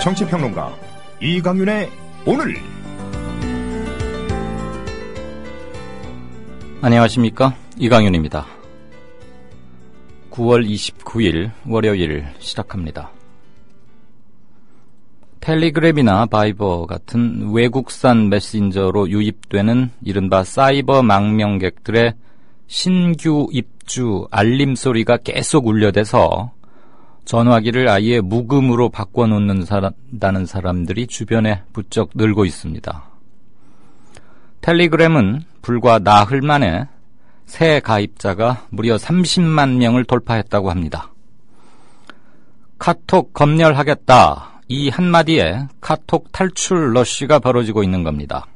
정치평론가 이강윤의 오늘. 안녕하십니까, 이강윤입니다. 9월 29일 월요일 시작합니다. 텔레그램이나 바이버 같은 외국산 메신저로 유입되는 이른바 사이버 망명객들의 신규 입주 알림소리가 계속 울려대서 전화기를 아예 무금으로 바꿔놓는다는 사람들이 주변에 부쩍 늘고 있습니다. 텔레그램은 불과 나흘 만에 새 가입자가 무려 30만 명을 돌파했다고 합니다. 카톡 검열하겠다, 이 한마디에 카톡 탈출 러쉬가 벌어지고 있는 겁니다.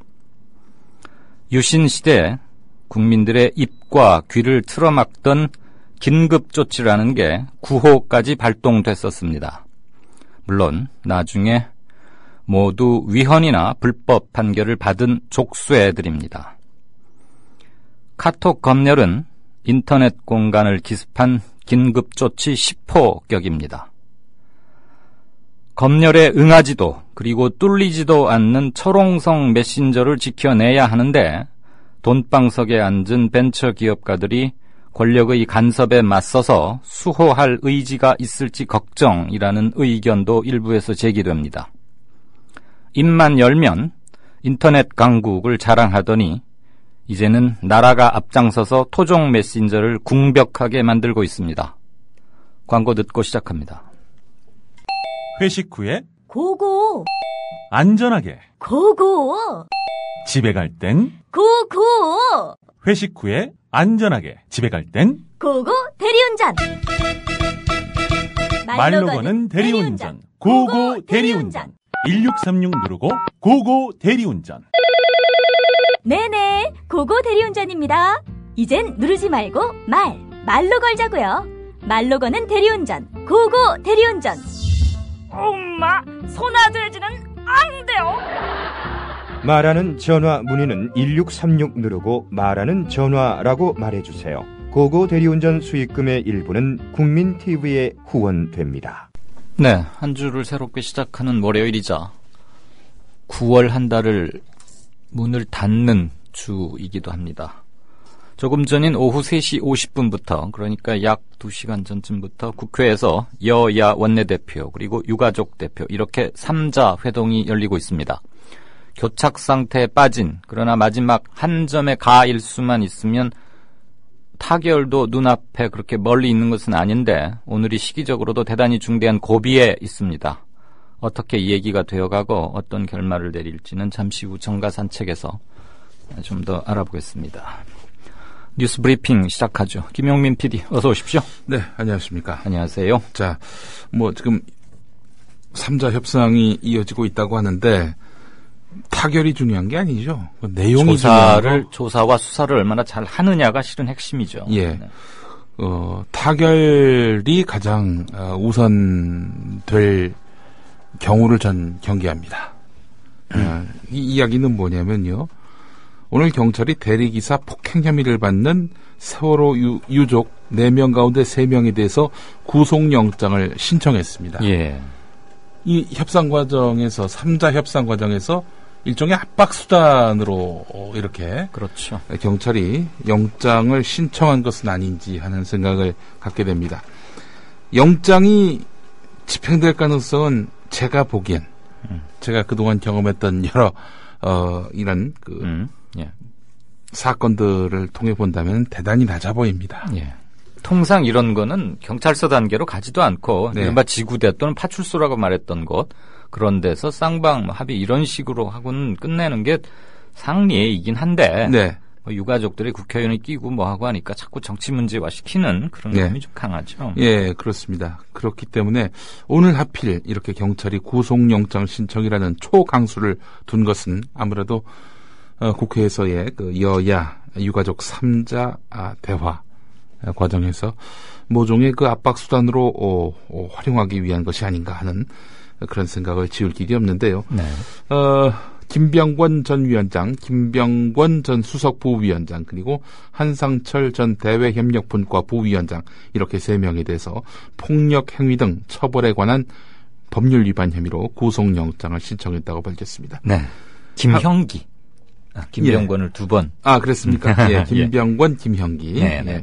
유신 시대에 국민들의 입과 귀를 틀어막던 긴급조치라는 게 9호까지 발동됐었습니다. 물론 나중에 모두 위헌이나 불법 판결을 받은 족쇄들입니다. 카톡 검열은 인터넷 공간을 기습한 긴급조치 10호격입니다. 검열에 응하지도 그리고 뚫리지도 않는 철옹성 메신저를 지켜내야 하는데 돈방석에 앉은 벤처기업가들이 권력의 간섭에 맞서서 수호할 의지가 있을지 걱정이라는 의견도 일부에서 제기됩니다. 입만 열면 인터넷 강국을 자랑하더니 이제는 나라가 앞장서서 토종 메신저를 궁벽하게 만들고 있습니다. 광고 듣고 시작합니다. 회식 후에 고고, 안전하게 고고, 집에 갈 땐 고고, 회식 후에 안전하게 집에 갈 땐 고고 대리운전. 말로 거는 대리운전, 고고 대리운전. 1636 누르고 고고 대리운전. 네네, 고고 대리운전입니다. 이젠 누르지 말고 말로 걸자고요. 말로 거는 대리운전, 고고 대리운전. 엄마, 손아돼지는 안 돼요. 말하는 전화 문의는 1636 누르고 말하는 전화라고 말해주세요. 고고 대리운전 수익금의 일부는 국민TV에 후원됩니다. 네, 한 주를 새롭게 시작하는 월요일이자 9월 한 달을 문을 닫는 주이기도 합니다. 조금 전인 오후 3시 50분부터, 그러니까 약 2시간 전쯤부터 국회에서 여야 원내대표 그리고 유가족 대표 이렇게 3자 회동이 열리고 있습니다. 교착 상태에 빠진, 그러나 마지막 한 점의 가일 수만 있으면 타결도 눈앞에 그렇게 멀리 있는 것은 아닌데 오늘이 시기적으로도 대단히 중대한 고비에 있습니다. 어떻게 이 얘기가 되어가고 어떤 결말을 내릴지는 잠시 후 정가 산책에서 좀 더 알아보겠습니다. 뉴스 브리핑 시작하죠. 김용민 PD 어서 오십시오. 네, 안녕하십니까. 안녕하세요. 자, 지금 3자 협상이 이어지고 있다고 하는데 타결이 중요한 게 아니죠. 내용이 조사와 수사를 얼마나 잘 하느냐가 실은 핵심이죠. 예. 네. 타결이 가장 우선될 경우를 전 경계합니다. 이 이야기는 뭐냐면요. 오늘 경찰이 대리기사 폭행 혐의를 받는 세월호 유족 4명 가운데 3명에 대해서 구속영장을 신청했습니다. 예. 이 협상 과정에서 3자 협상 과정에서 일종의 압박수단으로 이렇게 그렇죠. 경찰이 영장을 신청한 것은 아닌지 하는 생각을 갖게 됩니다. 영장이 집행될 가능성은 제가 보기엔 제가 그동안 경험했던 여러 이런 예. 사건들을 통해 본다면 대단히 낮아 보입니다. 예. 통상 이런 거는 경찰서 단계로 가지도 않고 네. 이른바 지구대 또는 파출소라고 말했던 곳, 그런 데서 쌍방 합의 이런 식으로 하고는 끝내는 게 상리이긴 한데 네. 유가족들이 국회의원이 끼고 뭐 하고 하니까 자꾸 정치 문제화 시키는 그런 네. 점이 좀 강하죠. 예, 그렇습니다. 그렇기 때문에 오늘 하필 이렇게 경찰이 구속영장 신청이라는 초강수를 둔 것은 아무래도 국회에서의 그 여야 유가족 3자 대화 과정에서 모종의 그 압박 수단으로 활용하기 위한 것이 아닌가 하는 그런 생각을 지울 길이 없는데요. 네. 김병권 전 위원장, 김병권 전 수석 부위원장, 그리고 한상철 전 대외협력분과 부위원장 이렇게 3명에 대해서 폭력 행위 등 처벌에 관한 법률 위반 혐의로 구속영장을 신청했다고 밝혔습니다. 네. 김형기. 김병권을 두 번. 그랬습니까? 예, 김병권, 김형기. 네. 예.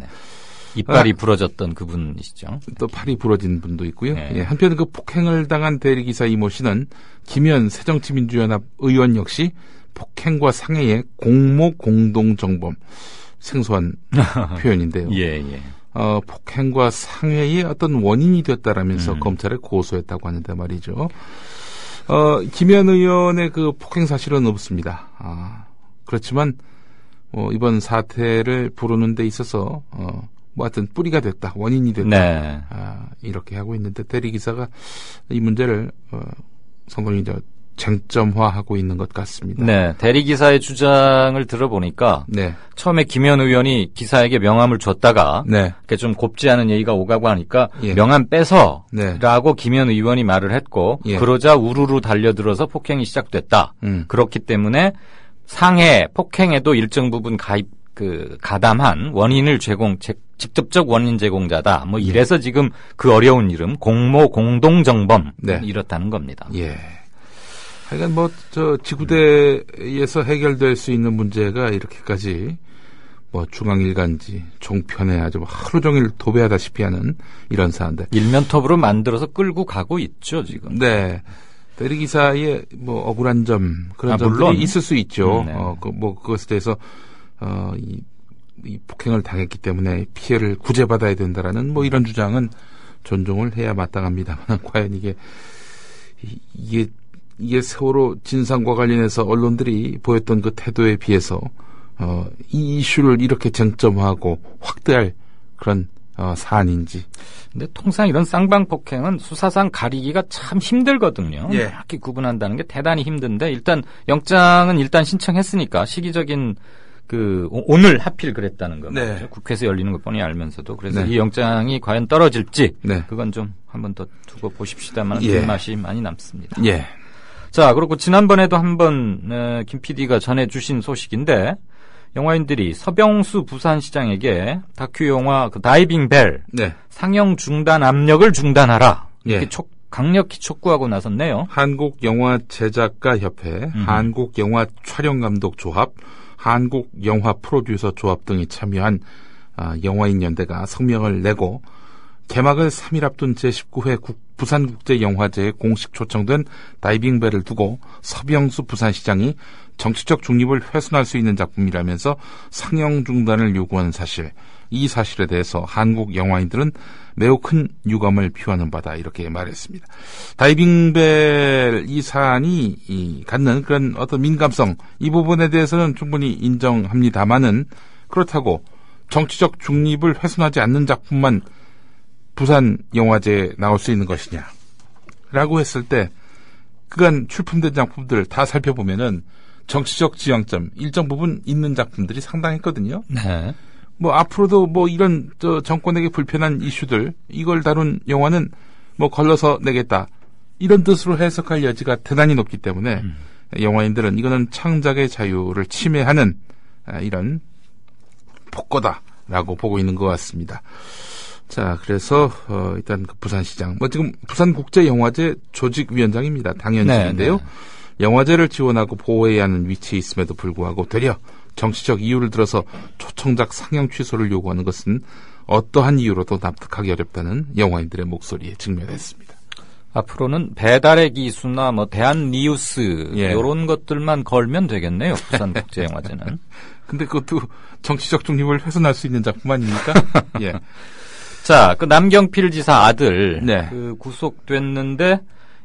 이빨이 부러졌던 그분이시죠. 또 팔이 부러진 분도 있고요. 네. 예, 한편 그 폭행을 당한 대리기사 이모 씨는 김현 새정치민주연합 의원 역시 폭행과 상해의 공모 공동정범. 생소한 표현인데요. 예. 폭행과 상해의 어떤 원인이 됐다라면서 검찰에 고소했다고 하는데 말이죠. 김현 의원의 그 폭행 사실은 없습니다. 그렇지만 이번 사태를 부르는 데 있어서 하여튼 뿌리가 됐다, 원인이 됐다. 네. 이렇게 하고 있는데 대리기사가 이 문제를 상당히 쟁점화하고 있는 것 같습니다. 네, 대리기사의 주장을 들어보니까 네. 처음에 김현 의원이 기사에게 명함을 줬다가 네. 이렇게 좀 곱지 않은 얘기가 오가고 하니까 예. 명함 빼서 네. 라고 김현 의원이 말을 했고 예. 그러자 우르르 달려들어서 폭행이 시작됐다. 그렇기 때문에 상해, 폭행에도 일정 부분 가담한 원인을 직접적 원인 제공자다. 이래서 지금 그 어려운 이름 공모 공동정범 네. 이렇다는 겁니다. 예. 하여간 지구대에서 해결될 수 있는 문제가 이렇게까지 중앙일간지 종편에 아주 하루 종일 도배하다시피 하는 이런 사안들. 일면톱으로 만들어서 끌고 가고 있죠, 지금. 네. 대리기사의 억울한 점, 그런 점들이 물론 있을 수 있죠. 네. 그것에 대해서, 이 폭행을 당했기 때문에 피해를 구제받아야 된다라는 이런 주장은 존중을 해야 마땅합니다만, 과연 이게 세월호 진상과 관련해서 언론들이 보였던 그 태도에 비해서 이 이슈를 이렇게 쟁점화하고 확대할 그런 사안인지. 근데 통상 이런 쌍방폭행은 수사상 가리기가 참 힘들거든요. 예. 이렇게 구분한다는 게 대단히 힘든데 일단 영장은 일단 신청했으니까 시기적인 오늘 하필 그랬다는 겁니다. 네. 국회에서 열리는 것 뻔히 알면서도 그래서 네. 이 영장이 과연 떨어질지 네. 그건 좀 한번 더 두고 보십시다만 예. 뒷맛이 많이 남습니다. 예. 자, 그리고 지난번에도 한번 김 PD가 전해주신 소식인데 영화인들이 서병수 부산시장에게 다큐 영화 다이빙 벨 네. 상영 중단 압력을 중단하라 이렇게 예. 강력히 촉구하고 나섰네요. 한국영화제작가협회, 한국영화촬영감독조합, 한국영화 프로듀서 조합 등이 참여한 영화인연대가 성명을 내고 개막을 3일 앞둔 제19회 부산국제영화제에 공식 초청된 다이빙벨을 두고 서병수 부산시장이 정치적 중립을 훼손할 수 있는 작품이라면서 상영 중단을 요구하는 사실, 이 사실에 대해서 한국 영화인들은 매우 큰 유감을 표하는 바다 이렇게 말했습니다. 다이빙벨 이 사안이 갖는 그런 어떤 민감성, 이 부분에 대해서는 충분히 인정합니다마는 그렇다고 정치적 중립을 훼손하지 않는 작품만 부산 영화제에 나올 수 있는 것이냐 라고 했을 때 그간 출품된 작품들 다 살펴보면은 정치적 지향점 일정 부분 있는 작품들이 상당했거든요. 네. 앞으로도 이런 정권에게 불편한 이슈들 이걸 다룬 영화는 걸러서 내겠다 이런 뜻으로 해석할 여지가 대단히 높기 때문에 영화인들은 이거는 창작의 자유를 침해하는 이런 폭거다라고 보고 있는 것 같습니다. 자, 그래서 일단 그 부산시장 지금 부산국제영화제 조직위원장입니다. 당연직인데요. 네. 영화제를 지원하고 보호해야 하는 위치에 있음에도 불구하고 되려 정치적 이유를 들어서 초청작 상영 취소를 요구하는 것은 어떠한 이유로도 납득하기 어렵다는 영화인들의 목소리에 직면했습니다. 앞으로는 배달의 기수나 대한리우스 예. 이런 것들만 걸면 되겠네요. 부산국제영화제는. 근데 그것도 정치적 중립을 훼손할 수 있는 작품 아닙니까? 예. 자, 남경필 지사 아들 네. 구속됐는데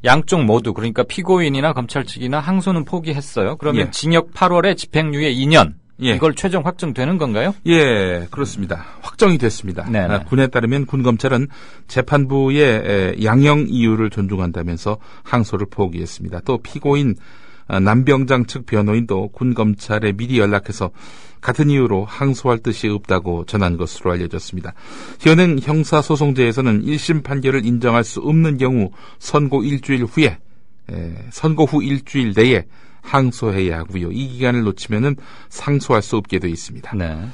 양쪽 모두 그러니까 피고인이나 검찰 측이나 항소는 포기했어요. 그러면 예. 징역 8월에 집행유예 2년. 예. 이걸 최종 확정되는 건가요? 예, 그렇습니다. 확정이 됐습니다. 네네. 군에 따르면 군검찰은 재판부의 양형 이유를 존중한다면서 항소를 포기했습니다. 또 피고인 남병장 측 변호인도 군검찰에 미리 연락해서 같은 이유로 항소할 뜻이 없다고 전한 것으로 알려졌습니다. 현행 형사소송제에서는 1심 판결을 인정할 수 없는 경우 선고 후 일주일 내에 항소해야 하고요. 이 기간을 놓치면은 상소할 수 없게 되어 있습니다. 네.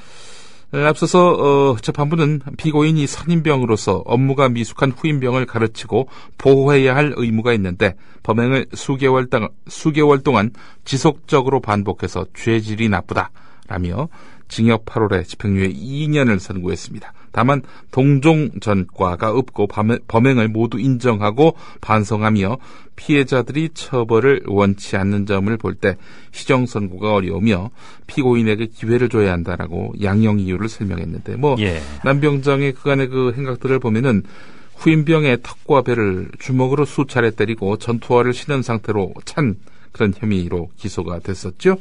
앞서서 재판부는 피고인이 선임병으로서 업무가 미숙한 후임병을 가르치고 보호해야 할 의무가 있는데 범행을 수개월 동안 지속적으로 반복해서 죄질이 나쁘다라며 징역 8월에 집행유예 2년을 선고했습니다. 다만 동종 전과가 없고 범행을 모두 인정하고 반성하며 피해자들이 처벌을 원치 않는 점을 볼 때 시정 선고가 어려우며 피고인에게 기회를 줘야 한다라고 양형 이유를 설명했는데 남병장의 그간의 그 행각들을 보면은 후임병의 턱과 배를 주먹으로 수차례 때리고 전투화를 신은 상태로 찬 그런 혐의로 기소가 됐었죠.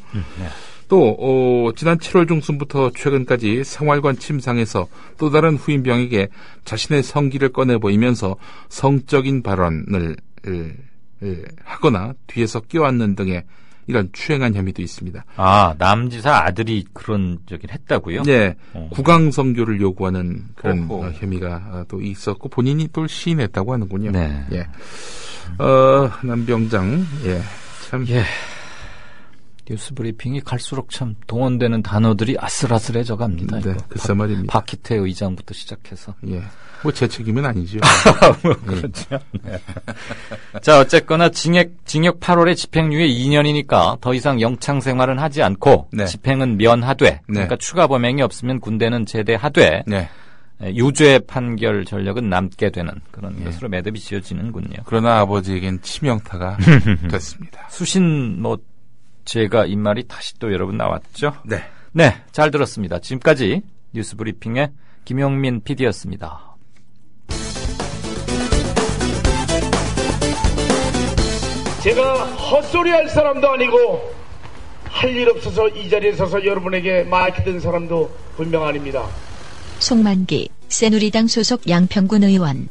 또 지난 7월 중순부터 최근까지 생활관 침상에서 또 다른 후임병에게 자신의 성기를 꺼내 보이면서 성적인 발언을 하거나 뒤에서 껴안는 등의 이런 추행한 혐의도 있습니다. 아, 남지사 아들이 그런 적을 했다고요? 네. 구강성교를 요구하는 그런 혐의가 또 있었고 본인이 또 시인했다고 하는군요. 네. 예. 남병장, 참. 예. 뉴스 브리핑이 갈수록 참 동원되는 단어들이 아슬아슬해져 갑니다. 네, 글쎄 말입니다. 박희태 의장부터 시작해서. 예. 뭐 제 책임은 아니죠. 그렇죠. 네. 자, 어쨌거나 징역 8월에 집행유예 2년이니까 더 이상 영창 생활은 하지 않고 집행은 면하되 그러니까 추가 범행이 없으면 군대는 제대하되 유죄 판결 전력은 남게 되는 그런 것으로 매듭이 지어지는군요. 그러나 아버지에겐 치명타가 됐습니다. 수신 제가 입말이 다시 또 여러분 나왔죠? 네, 잘 들었습니다. 지금까지 뉴스 브리핑의 김용민 PD였습니다. 제가 헛소리할 사람도 아니고 할 일 없어서 이 자리에 서서 여러분에게 마이크 든 사람도 분명 아닙니다. 송만기 새누리당 소속 양평군 의원.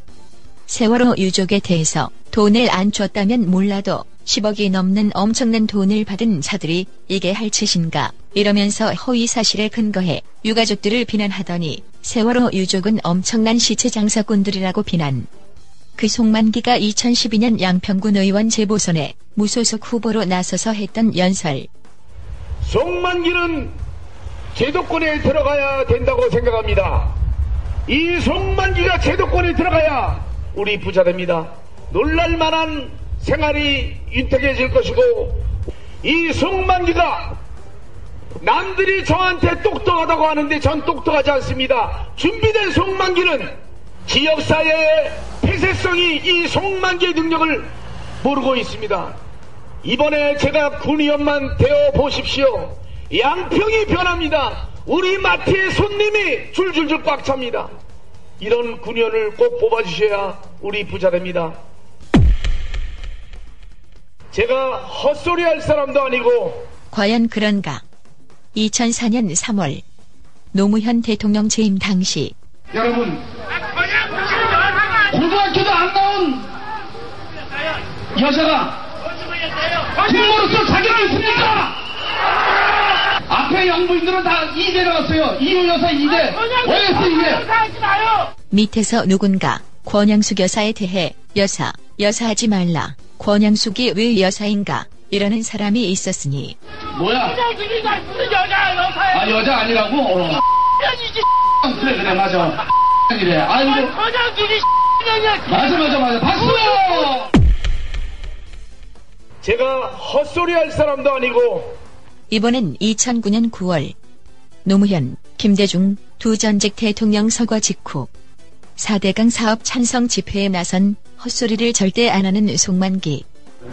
세월호 유족에 대해서 돈을 안 줬다면 몰라도 10억이 넘는 엄청난 돈을 받은 자들이 이게 할 짓인가 이러면서 허위 사실에 근거해 유가족들을 비난하더니 세월호 유족은 엄청난 시체 장사꾼들이라고 비난. 그 송만기가 2012년 양평군 의원 재보선에 무소속 후보로 나서서 했던 연설. 송만기는 제도권에 들어가야 된다고 생각합니다. 이 송만기가 제도권에 들어가야 우리 부자 됩니다. 놀랄만한 생활이 윤택해질 것이고 이 송만기가 남들이 저한테 똑똑하다고 하는데 전 똑똑하지 않습니다. 준비된 송만기는 지역사회의 폐쇄성이 이 송만기의 능력을 모르고 있습니다. 이번에 제가 군의원만 되어 보십시오. 양평이 변합니다. 우리 마트에 손님이 줄줄줄 꽉 찹니다. 이런 군의원을 꼭 뽑아주셔야 우리 부자 됩니다. 제가 헛소리할 사람도 아니고. 과연 그런가? 2004년 3월 노무현 대통령 재임 당시 여러분, 고등학교도 안 나온 여자가 부모로서 자격이 있습니까? 앞에 영부인들은 다 2대 나왔어요. 이효 여사 2대, OS 2대. 밑에서 누군가 권양숙 여사에 대해 여사하지 말라. 권양숙이 왜 여사인가? 이러는 사람이 있었으니. 뭐야? 권양숙이가 무슨 여사야? 여자 아니라고? 그래, 맞아. 그래. 아이고. 권양숙이 맞아. 박수요! 제가 헛소리할 사람도 아니고. 이번엔 2009년 9월 노무현, 김대중 두 전직 대통령 서거 직후 4대강 사업 찬성 집회에 나선 헛소리를 절대 안 하는 송만기.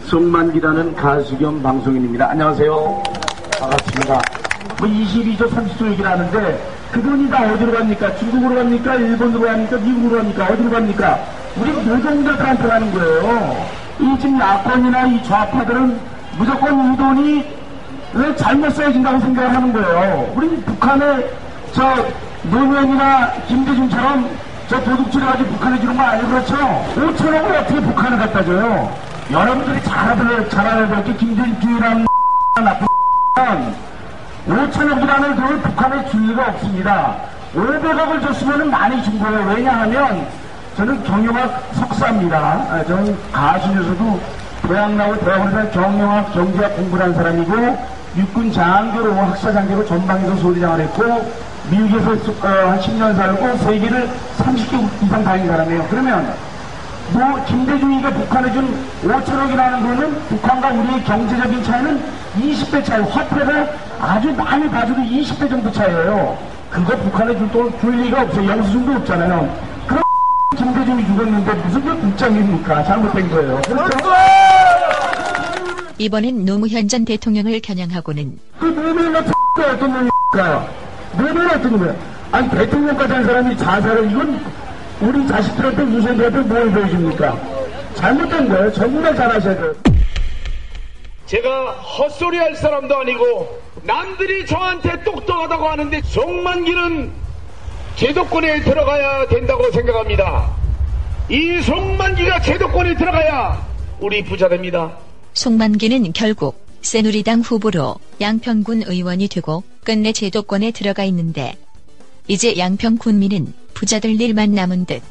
송만기라는 가수 겸 방송인입니다. 안녕하세요. 반갑습니다. 22조 30조 얘기를 하는데 그 돈이 다 어디로 갑니까? 중국으로 갑니까? 일본으로 갑니까? 미국으로 갑니까? 어디로 갑니까? 우리 노동자들한테 가는 거예요. 이 지금 야권이나 이 좌파들은 무조건 이 돈이 왜 잘못 써진다고 생각을 하는 거예요. 우리 북한에 저 노무현이나 김대중처럼 저 도둑질을 가지고 북한에 주는 거 아니에요? 그렇죠? 5천억을 어떻게 북한에 갖다 줘요? 여러분들이 잘 알아야 될 게 김대중이라는 나쁜 5천억이라는 돈을 북한에 줄 리가 없습니다. 500억을 줬으면 많이 준 거예요. 왜냐하면 저는 경영학 석사입니다. 저는 가수에서도 대학 나오고 대학원에서 경영학, 경제학 공부를 한 사람이고 육군 장교로 학사 장교로 전방에서 소대장을 했고 미국에서 한 10년 살고 세계를 30개 이상 다닌 사람이에요. 그러면 김대중이가 북한에 준 5천억이라는 거는 북한과 우리의 경제적인 차이는 20배 차이, 화폐가 아주 많이 봐줘도 20배 정도 차이예요. 그거 북한에 줄 리가 없어요. 영수증도 없잖아요. 그럼 김대중이 죽었는데 무슨 게 국장입니까? 잘못된 거예요. 그렇죠? 이번엔 노무현 전 대통령을 겨냥하고는 그 노무현 같은 어떤 놈입니까? 노무현 어떤 놈이야? 아니 대통령까지 한 사람이 자살을 이건 우리 자식들한테 유생들한테 뭘 보여줍니까? 잘못된 거예요. 정말 잘하셔야 돼요. 제가 헛소리 할 사람도 아니고 남들이 저한테 똑똑하다고 하는데 송만기는 제도권에 들어가야 된다고 생각합니다. 이 송만기가 제도권에 들어가야 우리 부자 됩니다. 송만기는 결국 새누리당 후보로 양평군 의원이 되고 끝내 제도권에 들어가 있는데 이제 양평군민은 부자 될 일만 남은 듯.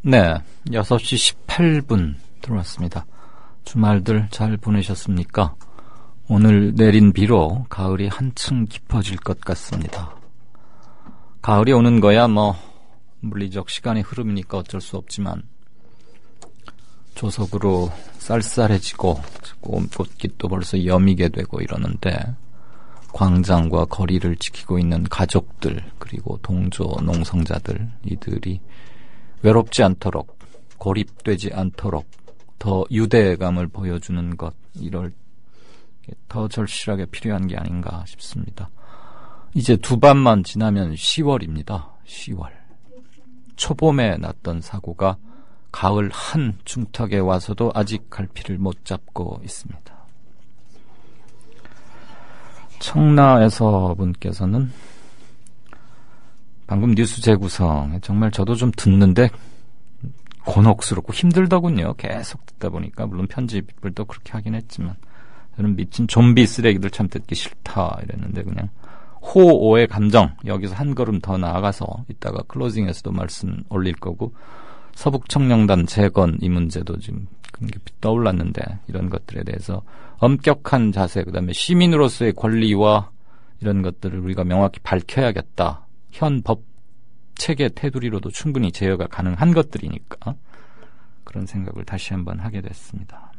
네, 6시 18분 들어왔습니다. 주말들 잘 보내셨습니까? 오늘 내린 비로 가을이 한층 깊어질 것 같습니다. 가을이 오는 거야 물리적 시간의 흐름이니까 어쩔 수 없지만 조석으로 쌀쌀해지고 꽃깃도 벌써 여미게 되고 이러는데 광장과 거리를 지키고 있는 가족들 그리고 동조 농성자들 이들이 외롭지 않도록 고립되지 않도록 더 유대감을 보여주는 것 이럴 더 절실하게 필요한 게 아닌가 싶습니다. 이제 두 밤만 지나면 10월입니다. 10월. 초봄에 났던 사고가 가을 한 중턱에 와서도 아직 갈피를 못 잡고 있습니다. 청라에서 분께서는 방금 뉴스 재구성에 정말 저도 좀 듣는데 곤혹스럽고 힘들더군요. 계속 듣다 보니까 물론 편집을 또 그렇게 하긴 했지만 저는 미친 좀비 쓰레기들 참 듣기 싫다 이랬는데 그냥 호오의 감정 여기서 한 걸음 더 나아가서 이따가 클로징에서도 말씀 올릴 거고 서북청령단 재건 이 문제도 지금 떠올랐는데 이런 것들에 대해서 엄격한 자세 그다음에 시민으로서의 권리와 이런 것들을 우리가 명확히 밝혀야겠다. 현 법 체계 테두리로도 충분히 제어가 가능한 것들이니까 그런 생각을 다시 한번 하게 됐습니다.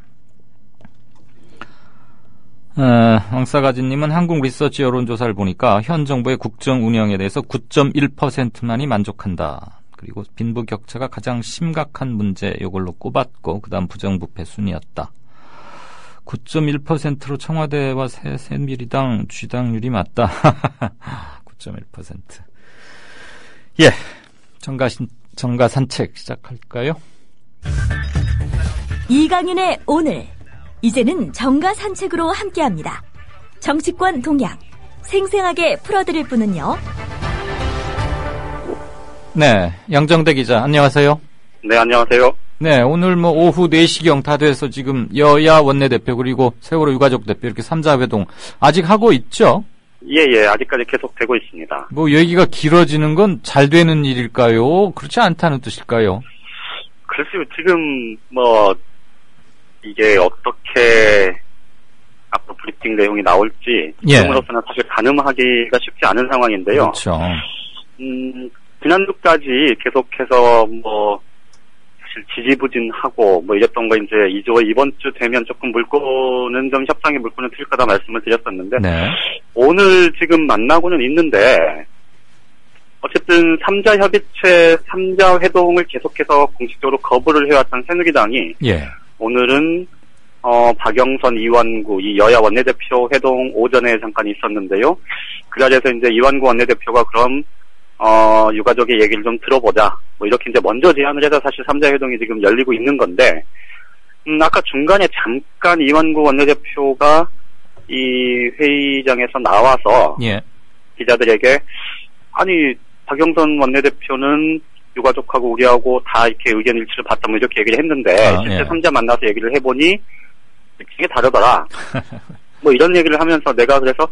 왕싸가지님은 한국 리서치 여론조사를 보니까 현 정부의 국정 운영에 대해서 9.1%만이 만족한다. 그리고 빈부격차가 가장 심각한 문제 이걸로 꼽았고 그 다음 부정부패 순이었다. 9.1%로 청와대와 새누리당 쥐당률이 맞다. 9.1%. 예, 정가 산책 시작할까요? 이강윤의 오늘 이제는 정가 산책으로 함께합니다. 정치권 동향 생생하게 풀어드릴 분은요. 네, 양정대 기자 안녕하세요. 네, 안녕하세요. 네, 오늘 오후 4시경 다 돼서 지금 여야 원내대표 그리고 세월호 유가족 대표 이렇게 3자 회동 아직 하고 있죠? 예, 아직까지 계속 되고 있습니다. 얘기가 길어지는 건 잘 되는 일일까요? 그렇지 않다는 뜻일까요? 글쎄요, 지금 이게 어떻게 앞으로 브리핑 내용이 나올지 지금으로서는 사실 가늠하기가 쉽지 않은 상황인데요. 그렇죠. 지난주까지 계속해서 사실 지지부진하고 이랬던 거 이제 이번 주 되면 조금 물꼬는 좀 협상의 물꼬는 틀 거다 말씀을 드렸었는데 네. 오늘 지금 만나고는 있는데 어쨌든 3자 협의체 3자 회동을 계속해서 공식적으로 거부를 해왔던 새누리당이 오늘은 박영선, 이완구 이 여야 원내대표 회동 오전에 잠깐 있었는데요. 그 자리에서 이제 이완구 원내대표가 그럼 유가족의 얘기를 좀 들어보자. 이렇게 이제 먼저 제안을 해서 사실 3자 회동이 지금 열리고 있는 건데, 아까 중간에 잠깐 이완구 원내대표가 이 회의장에서 나와서 기자들에게 아니 박영선 원내대표는 유가족하고 우리하고 다 이렇게 의견 일치를 봤다 이렇게 얘기를 했는데 실제 3자 만나서 얘기를 해보니 이게 다르더라. 이런 얘기를 하면서 내가 그래서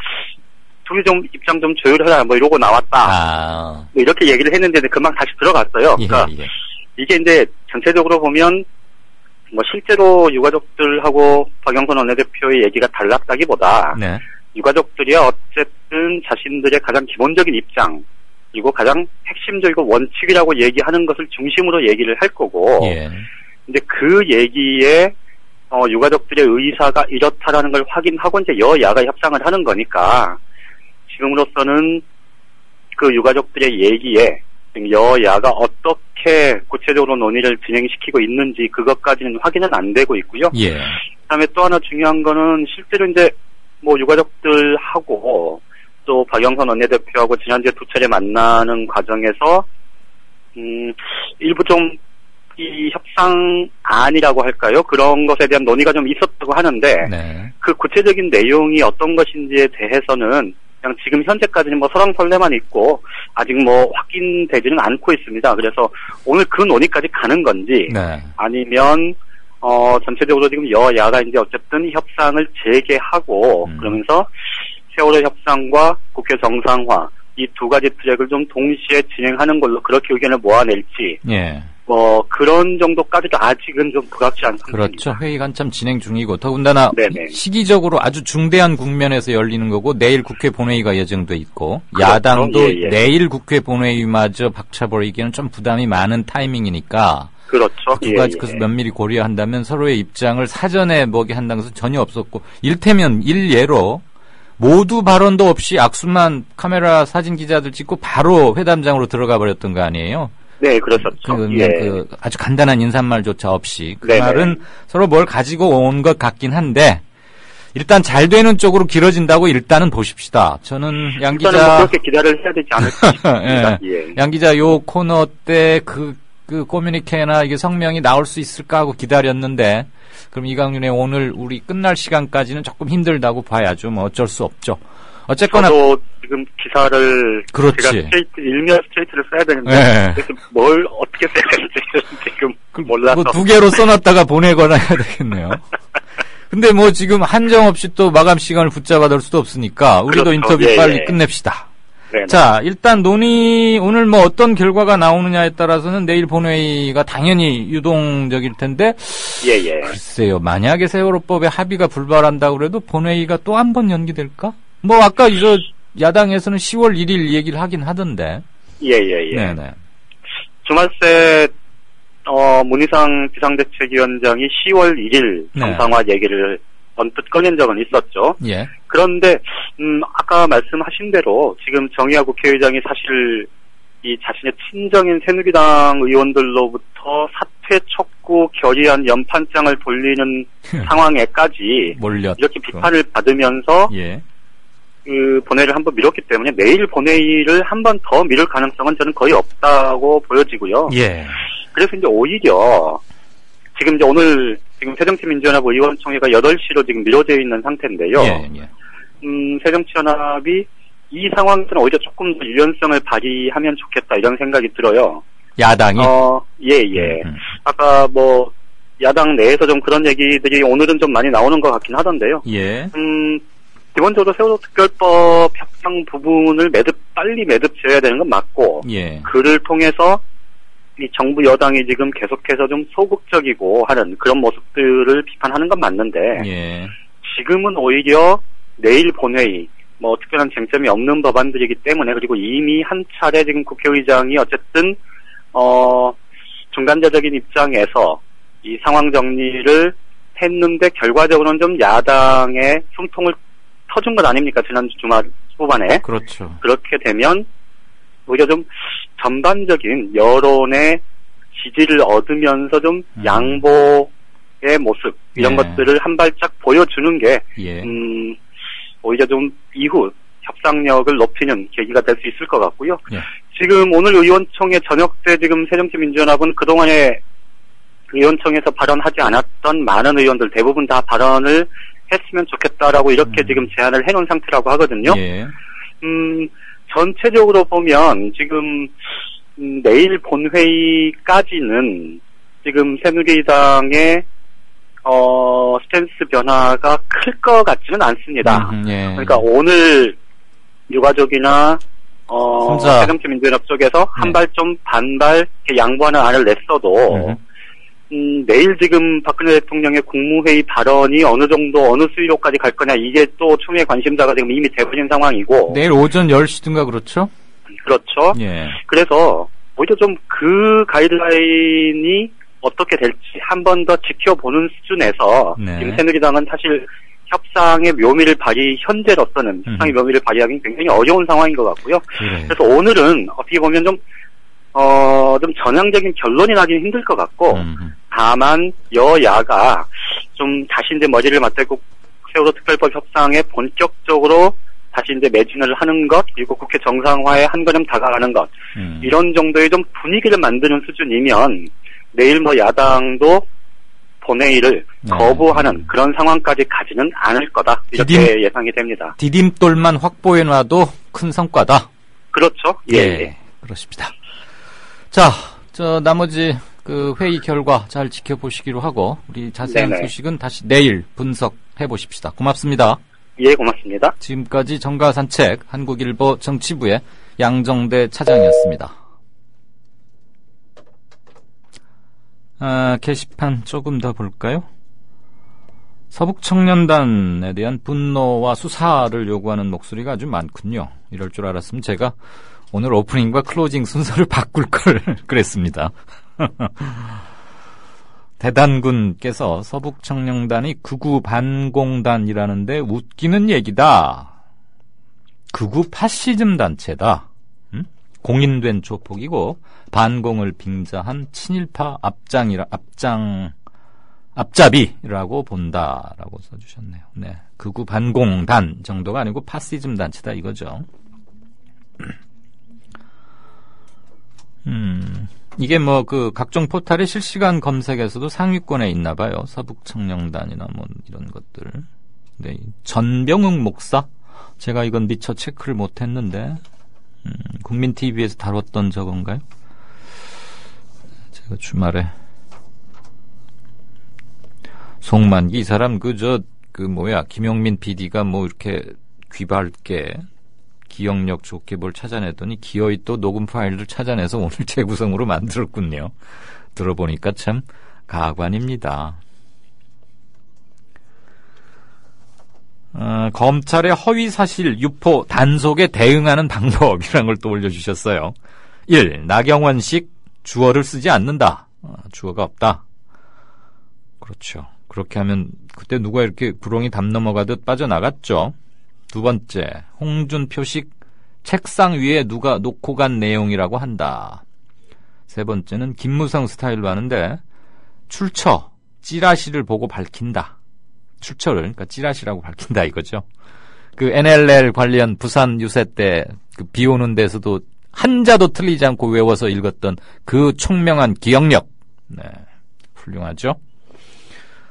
둘이 좀 입장 좀 조율해라 뭐 이러고 나왔다. 뭐 이렇게 얘기를 했는데 금방 다시 들어갔어요. 그러니까 이게 이제 전체적으로 보면 뭐 실제로 유가족들하고 박영선 원내대표의 얘기가 달랐다기보다 유가족들이 어쨌든 자신들의 가장 기본적인 입장 그리고 가장 핵심적이고 원칙이라고 얘기하는 것을 중심으로 얘기를 할 거고 근데 그 얘기에 유가족들의 의사가 이렇다라는 걸 확인하고 이제 여야가 협상을 하는 거니까 지금으로서는 그 유가족들의 얘기에 여야가 어떻게 구체적으로 논의를 진행시키고 있는지 그것까지는 확인은 안 되고 있고요. 그다음에 또 하나 중요한 거는 실제로 이제 뭐 유가족들하고 또 박영선 원내대표하고 지난주에 2차례 만나는 과정에서 일부 좀 이 협상안이라고 할까요? 그런 것에 대한 논의가 좀 있었다고 하는데 그 구체적인 내용이 어떤 것인지에 대해서는 그냥 지금 현재까지는 뭐 설왕설래만 있고 아직 뭐 확인되지는 않고 있습니다. 그래서 오늘 그 논의까지 가는 건지 아니면 전체적으로 지금 여야가 이제 어쨌든 협상을 재개하고 그러면서 세월호 협상과 국회 정상화 이 두 가지 트랙을 좀 동시에 진행하는 걸로 그렇게 의견을 모아낼지 뭐 그런 정도까지도 아직은 좀 부각지 않습니다. 그렇죠. 회의가 한참 진행 중이고 더군다나 시기적으로 아주 중대한 국면에서 열리는 거고 내일 국회 본회의가 예정돼 있고 야당도 내일 국회 본회의마저 박차버리기에는 좀 부담이 많은 타이밍이니까 그렇죠. 두 가지 그것을 면밀히 고려한다면 서로의 입장을 사전에 뭐게 한다는 것은 전혀 없었고 일테면 일예로 모두 발언도 없이 악수만 카메라 사진 기자들 찍고 바로 회담장으로 들어가 버렸던 거 아니에요? 네, 그렇었죠. 그 아주 간단한 인사말조차 없이 그 말은 서로 뭘 가지고 온 것 같긴 한데 일단 잘 되는 쪽으로 길어진다고 일단은 보십시다. 저는 양 기자 뭐 그렇게 기다려야 되지 않을까 싶습니다. 양 기자 요 코너 때 그 커뮤니케나 이게 성명이 나올 수 있을까 하고 기다렸는데 그럼 이강윤의 오늘 우리 끝날 시간까지는 조금 힘들다고 봐야죠. 뭐 어쩔 수 없죠. 어쨌거나 저도 지금 기사를 제가 일면 스트레이트를 써야 되는데 그래서 뭘 어떻게 써야 되는지 지금 몰라서 뭐 2개로 써놨다가 보내거나 해야 되겠네요. 근데 뭐 지금 한정없이 또 마감 시간을 붙잡아둘 수도 없으니까 우리도 인터뷰 빨리 끝냅시다. 자, 일단 논의 오늘 뭐 어떤 결과가 나오느냐에 따라서는 내일 본회의가 당연히 유동적일 텐데 글쎄요. 만약에 세월호법에 합의가 불발한다고 그래도 본회의가 또 한 번 연기될까? 뭐 아까 저 야당에서는 10월 1일 얘기를 하긴 하던데. 네네. 주말 새 문희상 비상대책위원장이 10월 1일 정상화 얘기를 언뜻 꺼낸 적은 있었죠. 그런데 아까 말씀하신 대로 지금 정의화 국회의장이 사실 이 자신의 친정인 새누리당 의원들로부터 사퇴 촉구 결의안 연판장을 돌리는 상황에까지 이렇게 비판을 받으면서 그 본회의를 한번 미뤘기 때문에 내일 본회의를 한 번 더 미룰 가능성은 저는 거의 없다고 보여지고요. 그래서 이제 오히려 지금 이제 오늘 지금 새정치민주연합 의원총회가 8시로 지금 미뤄져 있는 상태인데요. 새정치연합이 이 상황에서는 오히려 조금 더 유연성을 발휘하면 좋겠다 이런 생각이 들어요. 야당이? 아까 뭐 야당 내에서 좀 그런 얘기들이 오늘은 좀 많이 나오는 것 같긴 하던데요. 기본적으로 세월호 특별법 협상 부분을 빨리 매듭 지어야 되는 건 맞고 그를 통해서 이 정부 여당이 지금 계속해서 좀 소극적이고 하는 그런 모습들을 비판하는 건 맞는데 지금은 오히려 내일 본회의 뭐 특별한 쟁점이 없는 법안들이기 때문에 그리고 이미 한 차례 지금 국회의장이 어쨌든 중간자적인 입장에서 이 상황 정리를 했는데 결과적으로는 좀 야당의 숨통을 터준 것 아닙니까? 지난주 주말 후반에. 그렇죠. 그렇게 되면 오히려 좀 전반적인 여론의 지지를 얻으면서 좀 양보의 모습 이런 것들을 한 발짝 보여주는 게 오히려 좀 이후 협상력을 높이는 계기가 될 수 있을 것 같고요. 지금 오늘 의원총회 저녁 때 지금 새정치민주연합은 그동안에 의원총회에서 발언하지 않았던 많은 의원들 대부분 다 발언을 했으면 좋겠다라고 이렇게 지금 제안을 해놓은 상태라고 하거든요. 전체적으로 보면 지금 내일 본회의까지는 지금 새누리당의 스탠스 변화가 클 것 같지는 않습니다. 그러니까 오늘 유가족이나 새정치민주연합 쪽에서 한 발 좀 반발 양보하는 안을 냈어도 내일 지금 박근혜 대통령의 국무회의 발언이 어느 정도 어느 수위로까지 갈 거냐 이게 또 추미애 관심사가 지금 이미 돼버린 상황이고 내일 오전 10시든가 그렇죠? 그렇죠. 예. 그래서 오히려 좀 그 가이드라인이 어떻게 될지 한 번 더 지켜보는 수준에서 지금 새누리당은 사실 협상의 묘미를 현재로서는 협상의 묘미를 발휘하기는 굉장히 어려운 상황인 것 같고요. 그래서 오늘은 어떻게 보면 좀 전향적인 결론이 나기는 힘들 것 같고, 다만 여야가 좀 다시 이제 머리를 맞대고 세월호 특별법 협상에 본격적으로 다시 이제 매진을 하는 것, 그리고 국회 정상화에 한 걸음 다가가는 것, 이런 정도의 좀 분위기를 만드는 수준이면 내일 야당도 본회의를 거부하는 그런 상황까지 가지는 않을 거다. 이렇게 예상이 됩니다. 디딤돌만 확보해놔도 큰 성과다. 그렇죠. 예. 그렇습니다. 자, 나머지 그 회의 결과 잘 지켜보시기로 하고 우리 자세한 소식은 다시 내일 분석해 보십시다. 고맙습니다. 예, 고맙습니다. 지금까지 정가산책 한국일보 정치부의 양정대 차장이었습니다. 게시판 조금 더 볼까요? 서북청년단에 대한 분노와 수사를 요구하는 목소리가 아주 많군요. 이럴 줄 알았으면 제가 오늘 오프닝과 클로징 순서를 바꿀 걸 그랬습니다. 대단군께서 서북청년단이 극우 반공단이라는데 웃기는 얘기다. 극우 파시즘 단체다. 공인된 조폭이고 반공을 빙자한 친일파 앞잡이라고 본다라고 써주셨네요. 네, 극우 반공단 정도가 아니고 파시즘 단체다 이거죠. 이게 그 각종 포털의 실시간 검색에서도 상위권에 있나 봐요. 서북청년단이나 이런 것들. 네, 전병욱 목사? 제가 이건 미처 체크를 못했는데 국민TV에서 다뤘던 저건가요? 제가 주말에 송만기 이 사람 김용민 PD가 이렇게 귀 밝게 기억력 좋게 뭘 찾아냈더니 기어이 또 녹음 파일을 찾아내서 오늘 재구성으로 만들었군요. 들어보니까 참 가관입니다. 검찰의 허위사실 유포 단속에 대응하는 방법이라는 걸 또 올려주셨어요. 1. 나경원식 주어를 쓰지 않는다. 주어가 없다. 그렇죠. 그렇게 하면 그때 누가 이렇게 구렁이 담 넘어가듯 빠져나갔죠. 두 번째, 홍준표식 책상 위에 누가 놓고 간 내용이라고 한다. 세 번째는 김무성 스타일로 하는데 출처, 찌라시를 보고 밝힌다. 출처를, 그러니까 찌라시라고 밝힌다 이거죠. 그 NLL 관련 부산 유세 때 그 비 오는 데서도 한자도 틀리지 않고 외워서 읽었던 그 총명한 기억력. 네, 훌륭하죠.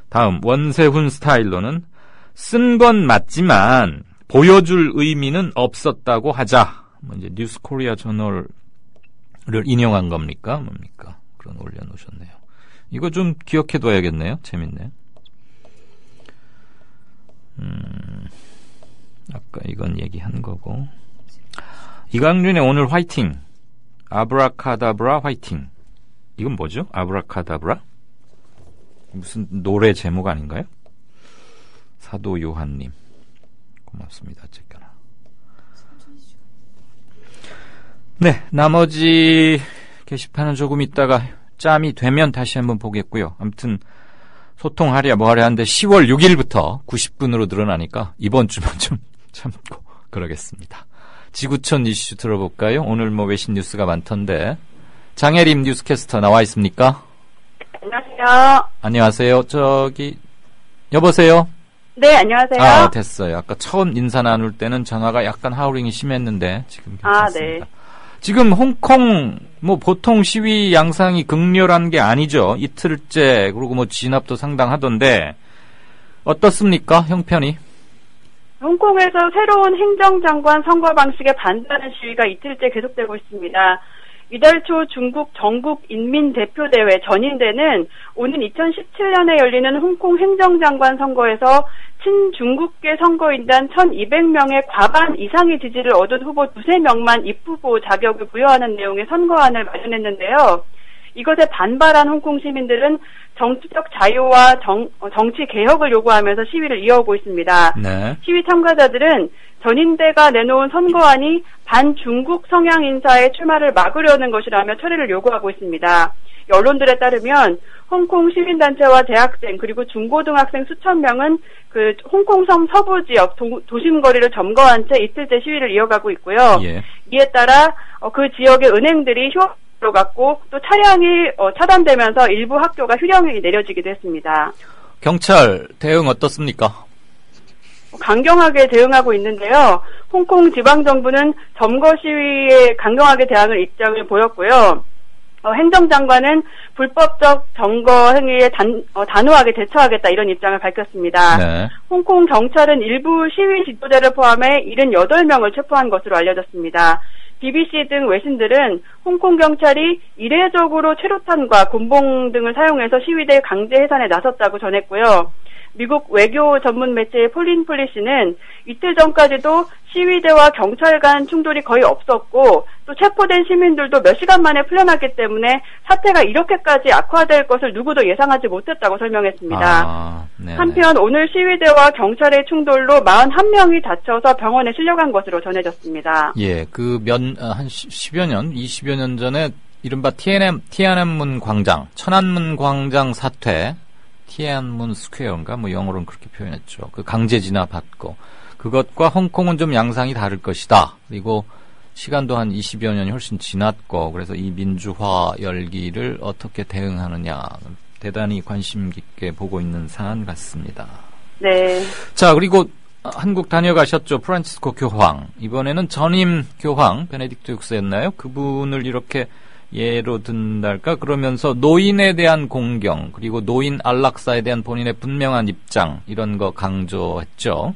다음, 원세훈 스타일로는 쓴 건 맞지만 보여줄 의미는 없었다고 하자. 이제 뉴스 코리아 저널을 인용한 겁니까? 뭡니까? 그런 올려놓으셨네요. 이거 좀 기억해둬야겠네요. 재밌네. 아까 이건 얘기한 거고. 이강준의 오늘 화이팅. 아브라카다브라 화이팅. 이건 뭐죠? 아브라카다브라? 무슨 노래 제목 아닌가요? 사도 요한님. 고맙습니다. 어쨌거나. 네, 나머지 게시판은 조금 있다가 짬이 되면 다시 한번 보겠고요. 아무튼 소통하랴 뭐하랴 하는데 10월 6일부터 90분으로 늘어나니까 이번 주만 좀 참고 그러겠습니다. 지구촌 이슈 들어볼까요? 오늘 외신 뉴스가 많던데 장혜림 뉴스캐스터 나와 있습니까? 안녕하세요. 안녕하세요. 여보세요? 네, 안녕하세요. 아, 됐어요. 아까 처음 인사 나눌 때는 전화가 약간 하우링이 심했는데 지금 괜찮습니다. 네. 지금 홍콩 보통 시위 양상이 극렬한 게 아니죠. 이틀째 그리고 진압도 상당하던데 어떻습니까? 형편이? 홍콩에서 새로운 행정장관 선거 방식에 반대하는 시위가 이틀째 계속되고 있습니다. 이달 초 중국 전국 인민대표대회 전인대는 오는 2017년에 열리는 홍콩 행정장관 선거에서 친중국계 선거인단 1200명의 과반 이상의 지지를 얻은 후보 2-3명만 입후보 자격을 부여하는 내용의 선거안을 마련했는데요. 이것에 반발한 홍콩 시민들은 정치적 자유와 정치 개혁을 요구하면서 시위를 이어오고 있습니다. 네. 시위 참가자들은 전인대가 내놓은 선거안이 반중국 성향 인사의 출마를 막으려는 것이라며 처리를 요구하고 있습니다. 언론들에 따르면 홍콩 시민단체와 대학생 그리고 중고등학생 수천 명은 그 홍콩섬 서부 지역 도심 거리를 점거한 채 이틀째 시위를 이어가고 있고요. 예. 이에 따라 그 지역의 은행들이 휴업으로 갔고 또 차량이 차단되면서 일부 학교가 휴령이 내려지기도 했습니다. 경찰 대응 어떻습니까? 강경하게 대응하고 있는데요. 홍콩 지방정부는 점거 시위에 강경하게 대항을 입장을 보였고요. 행정장관은 불법적 점거 행위에 단호하게 대처하겠다 이런 입장을 밝혔습니다. 네. 홍콩 경찰은 일부 시위 지도자를 포함해 78명을 체포한 것으로 알려졌습니다. BBC 등 외신들은 홍콩 경찰이 이례적으로 최루탄과 곤봉 등을 사용해서 시위대 강제 해산에 나섰다고 전했고요. 미국 외교 전문 매체의 폴린 폴리시는 이틀 전까지도 시위대와 경찰 간 충돌이 거의 없었고 또 체포된 시민들도 몇 시간 만에 풀려났기 때문에 사태가 이렇게까지 악화될 것을 누구도 예상하지 못했다고 설명했습니다. 한편 오늘 시위대와 경찰의 충돌로 41명이 다쳐서 병원에 실려간 것으로 전해졌습니다. 예, 한 10여 년, 20여 년 전에 이른바 티안안문 광장, 천안문 광장 사태, 티안문 스퀘어인가 영어로는 그렇게 표현했죠. 그 강제 진압받고 그것과 홍콩은 좀 양상이 다를 것이다. 그리고 시간도 한 20여 년이 훨씬 지났고 그래서 이 민주화 열기를 어떻게 대응하느냐 대단히 관심 깊게 보고 있는 사안 같습니다. 네. 자, 그리고 한국 다녀가셨죠. 프란치스코 교황. 이번에는 전임 교황 베네딕토 6세였나요? 그분을 이렇게 예로 든달까? 그러면서 노인에 대한 공경, 그리고 노인 안락사에 대한 본인의 분명한 입장, 이런 거 강조했죠.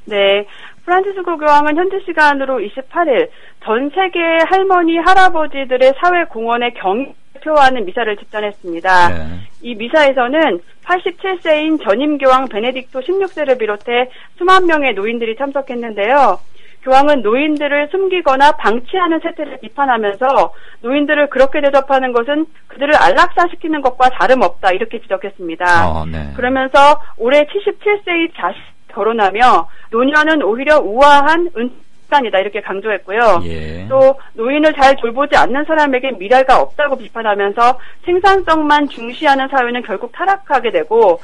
네. 프란치스코 교황은 현지 시간으로 28일 전 세계 할머니, 할아버지들의 사회 공헌에 경의를 표하는 미사를 집전했습니다. 네. 이 미사에서는 87세인 전임 교황 베네딕토 16세를 비롯해 수만 명의 노인들이 참석했는데요. 교황은 노인들을 숨기거나 방치하는 세태를 비판하면서 노인들을 그렇게 대접하는 것은 그들을 안락사시키는 것과 다름없다 이렇게 지적했습니다. 네. 그러면서 올해 77세의 자식 결혼하며 노년은 오히려 우아한 은단이다 이렇게 강조했고요. 예. 또 노인을 잘 돌보지 않는 사람에게 미래가 없다고 비판하면서 생산성만 중시하는 사회는 결국 타락하게 되고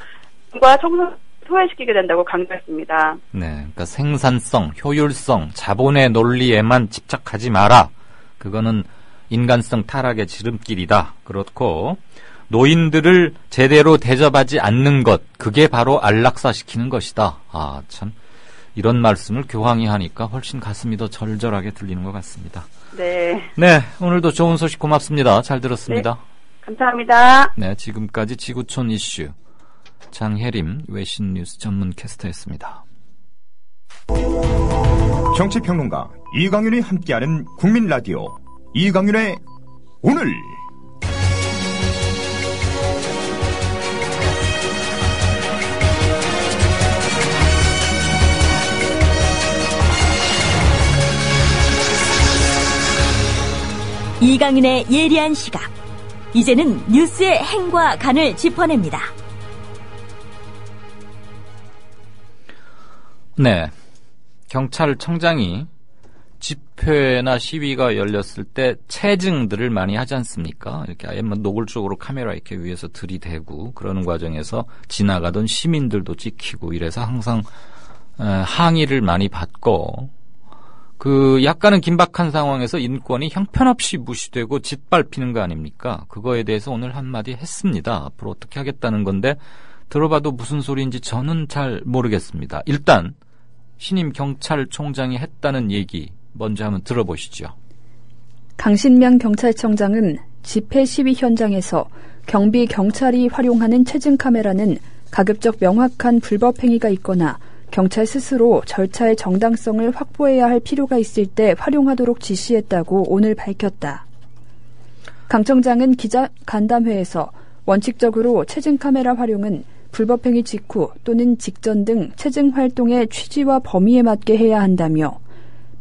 소외시키게 된다고 강조했습니다. 네, 그러니까 생산성, 효율성, 자본의 논리에만 집착하지 마라. 그거는 인간성 타락의 지름길이다. 그렇고 노인들을 제대로 대접하지 않는 것, 그게 바로 안락사시키는 것이다. 아, 참 이런 말씀을 교황이 하니까 훨씬 가슴이 더 절절하게 들리는 것 같습니다. 네. 네, 오늘도 좋은 소식 고맙습니다. 잘 들었습니다. 네, 감사합니다. 네, 지금까지 지구촌 이슈 장혜림 외신 뉴스 전문 캐스터였습니다. 정치평론가 이강윤이 함께하는 국민 라디오 이강윤의 오늘. 이강윤의 예리한 시각. 이제는 뉴스의 행과 간을 짚어냅니다. 네, 경찰청장이 집회나 시위가 열렸을 때 체증들을 많이 하지 않습니까? 이렇게 아예 노골적으로 카메라 이렇게 위에서 들이대고 그러는 과정에서 지나가던 시민들도 찍히고 이래서 항상 항의를 많이 받고 그 약간은 긴박한 상황에서 인권이 형편없이 무시되고 짓밟히는 거 아닙니까? 그거에 대해서 오늘 한마디 했습니다. 앞으로 어떻게 하겠다는 건데 들어봐도 무슨 소리인지 저는 잘 모르겠습니다. 일단 신임 경찰총장이 했다는 얘기 먼저 한번 들어보시죠. 강신명 경찰청장은 집회 시위 현장에서 경비 경찰이 활용하는 체증 카메라는 가급적 명확한 불법 행위가 있거나 경찰 스스로 절차의 정당성을 확보해야 할 필요가 있을 때 활용하도록 지시했다고 오늘 밝혔다. 강 청장은 기자 간담회에서 원칙적으로 체증 카메라 활용은 불법행위 직후 또는 직전 등 체증 활동의 취지와 범위에 맞게 해야 한다며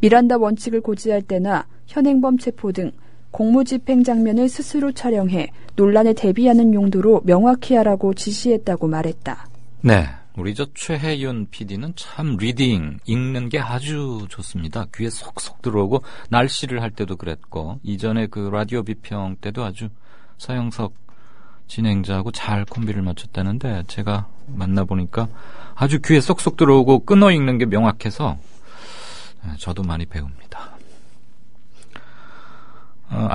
미란다 원칙을 고지할 때나 현행범 체포 등 공무집행 장면을 스스로 촬영해 논란에 대비하는 용도로 명확히 하라고 지시했다고 말했다. 네, 우리 저 최혜윤 PD는 참 리딩, 읽는 게 아주 좋습니다. 귀에 속속 들어오고 날씨를 할 때도 그랬고 이전에 그 라디오 비평 때도 아주 서영석 진행자하고 잘 콤비를 맞췄다는데 제가 만나보니까 아주 귀에 쏙쏙 들어오고 끊어 읽는 게 명확해서 저도 많이 배웁니다.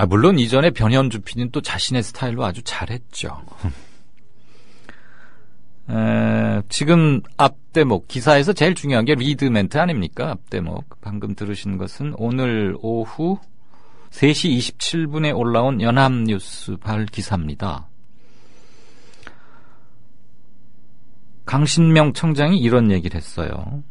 물론 이전에 변현주 PD는 또 자신의 스타일로 아주 잘했죠. 지금 앞대목 기사에서 제일 중요한 게 리드 멘트 아닙니까? 앞대목 방금 들으신 것은 오늘 오후 3시 27분에 올라온 연합뉴스 발 기사입니다. 강신명 청장이 이런 얘기를 했어요.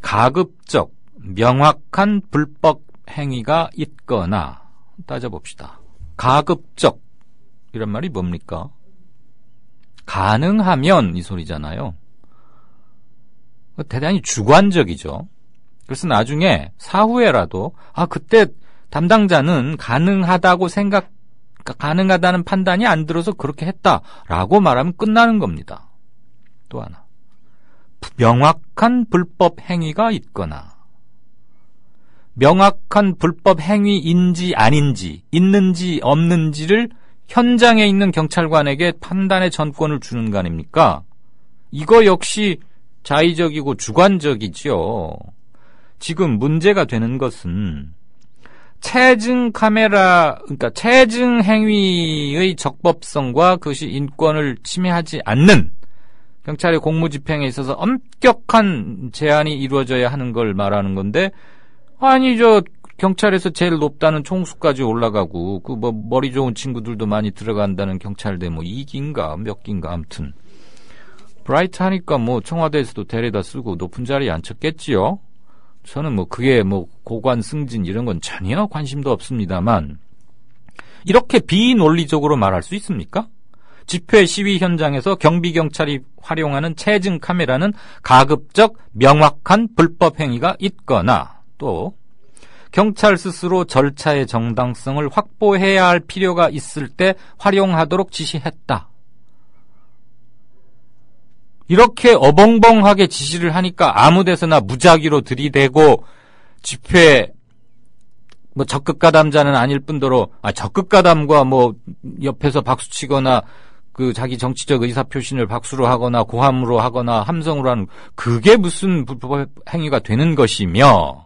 가급적 명확한 불법 행위가 있거나 따져봅시다. 가급적 이런 말이 뭡니까? 가능하면 이 소리잖아요. 대단히 주관적이죠. 그래서 나중에 사후에라도 그때 담당자는 가능하다는 판단이 안 들어서 그렇게 했다라고 말하면 끝나는 겁니다. 또 하나, 명확한 불법 행위가 있거나 명확한 불법 행위인지 아닌지 있는지 없는지를 현장에 있는 경찰관에게 판단의 전권을 주는 거 아닙니까? 이거 역시 자의적이고 주관적이죠. 지금 문제가 되는 것은 체증 카메라, 그러니까 체증 행위의 적법성과 그것이 인권을 침해하지 않는 경찰의 공무집행에 있어서 엄격한 제한이 이루어져야 하는 걸 말하는 건데, 경찰에서 제일 높다는 총수까지 올라가고, 머리 좋은 친구들도 많이 들어간다는 경찰대 2기인가 몇 기인가 아무튼. 브라이트 하니까 청와대에서도 데려다 쓰고 높은 자리에 앉혔겠지요? 저는 그게 고관 승진 이런 건 전혀 관심도 없습니다만, 이렇게 비논리적으로 말할 수 있습니까? 집회 시위 현장에서 경비경찰이 활용하는 체증 카메라는 가급적 명확한 불법 행위가 있거나 또 경찰 스스로 절차의 정당성을 확보해야 할 필요가 있을 때 활용하도록 지시했다. 이렇게 어벙벙하게 지시를 하니까 아무 데서나 무작위로 들이대고 집회 적극가담자는 아닐 뿐더러 적극가담과 옆에서 박수치거나 자기 정치적 의사표시를 박수로 하거나 고함으로 하거나 함성으로 하는 그게 무슨 불법 행위가 되는 것이며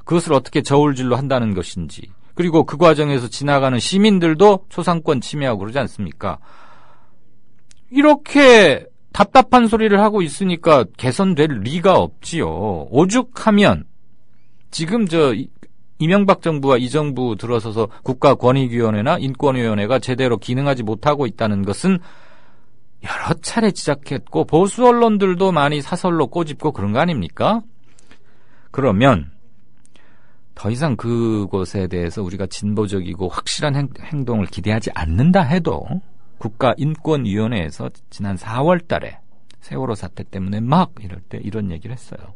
그것을 어떻게 저울질로 한다는 것인지 그리고 그 과정에서 지나가는 시민들도 초상권 침해하고 그러지 않습니까? 이렇게 답답한 소리를 하고 있으니까 개선될 리가 없지요. 오죽하면 지금 이명박 정부와 이 정부 들어서서 국가권익위원회나 인권위원회가 제대로 기능하지 못하고 있다는 것은 여러 차례 지적했고 보수 언론들도 많이 사설로 꼬집고 그런 거 아닙니까? 그러면 더 이상 그곳에 대해서 우리가 진보적이고 확실한 행동을 기대하지 않는다 해도 국가인권위원회에서 지난 4월 달에 세월호 사태 때문에 이럴 때 이런 얘기를 했어요.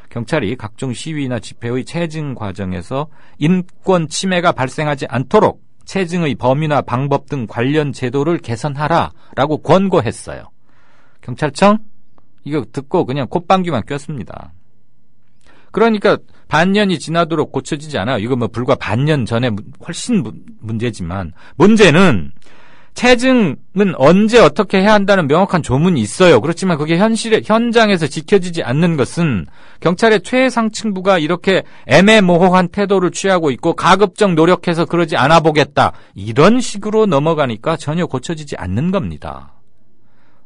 경찰이 각종 시위나 집회의 체증 과정에서 인권 침해가 발생하지 않도록 체증의 범위나 방법 등 관련 제도를 개선하라라고 권고했어요. 경찰청 이거 듣고 그냥 콧방귀만 꼈습니다. 그러니까 반년이 지나도록 고쳐지지 않아요. 이거 불과 반년 전에 훨씬 문제지만 문제는 체증은 언제 어떻게 해야 한다는 명확한 조문이 있어요. 그렇지만 그게 현장에서 지켜지지 않는 것은 경찰의 최상층부가 이렇게 애매모호한 태도를 취하고 있고 가급적 노력해서 그러지 않아 보겠다. 이런 식으로 넘어가니까 전혀 고쳐지지 않는 겁니다.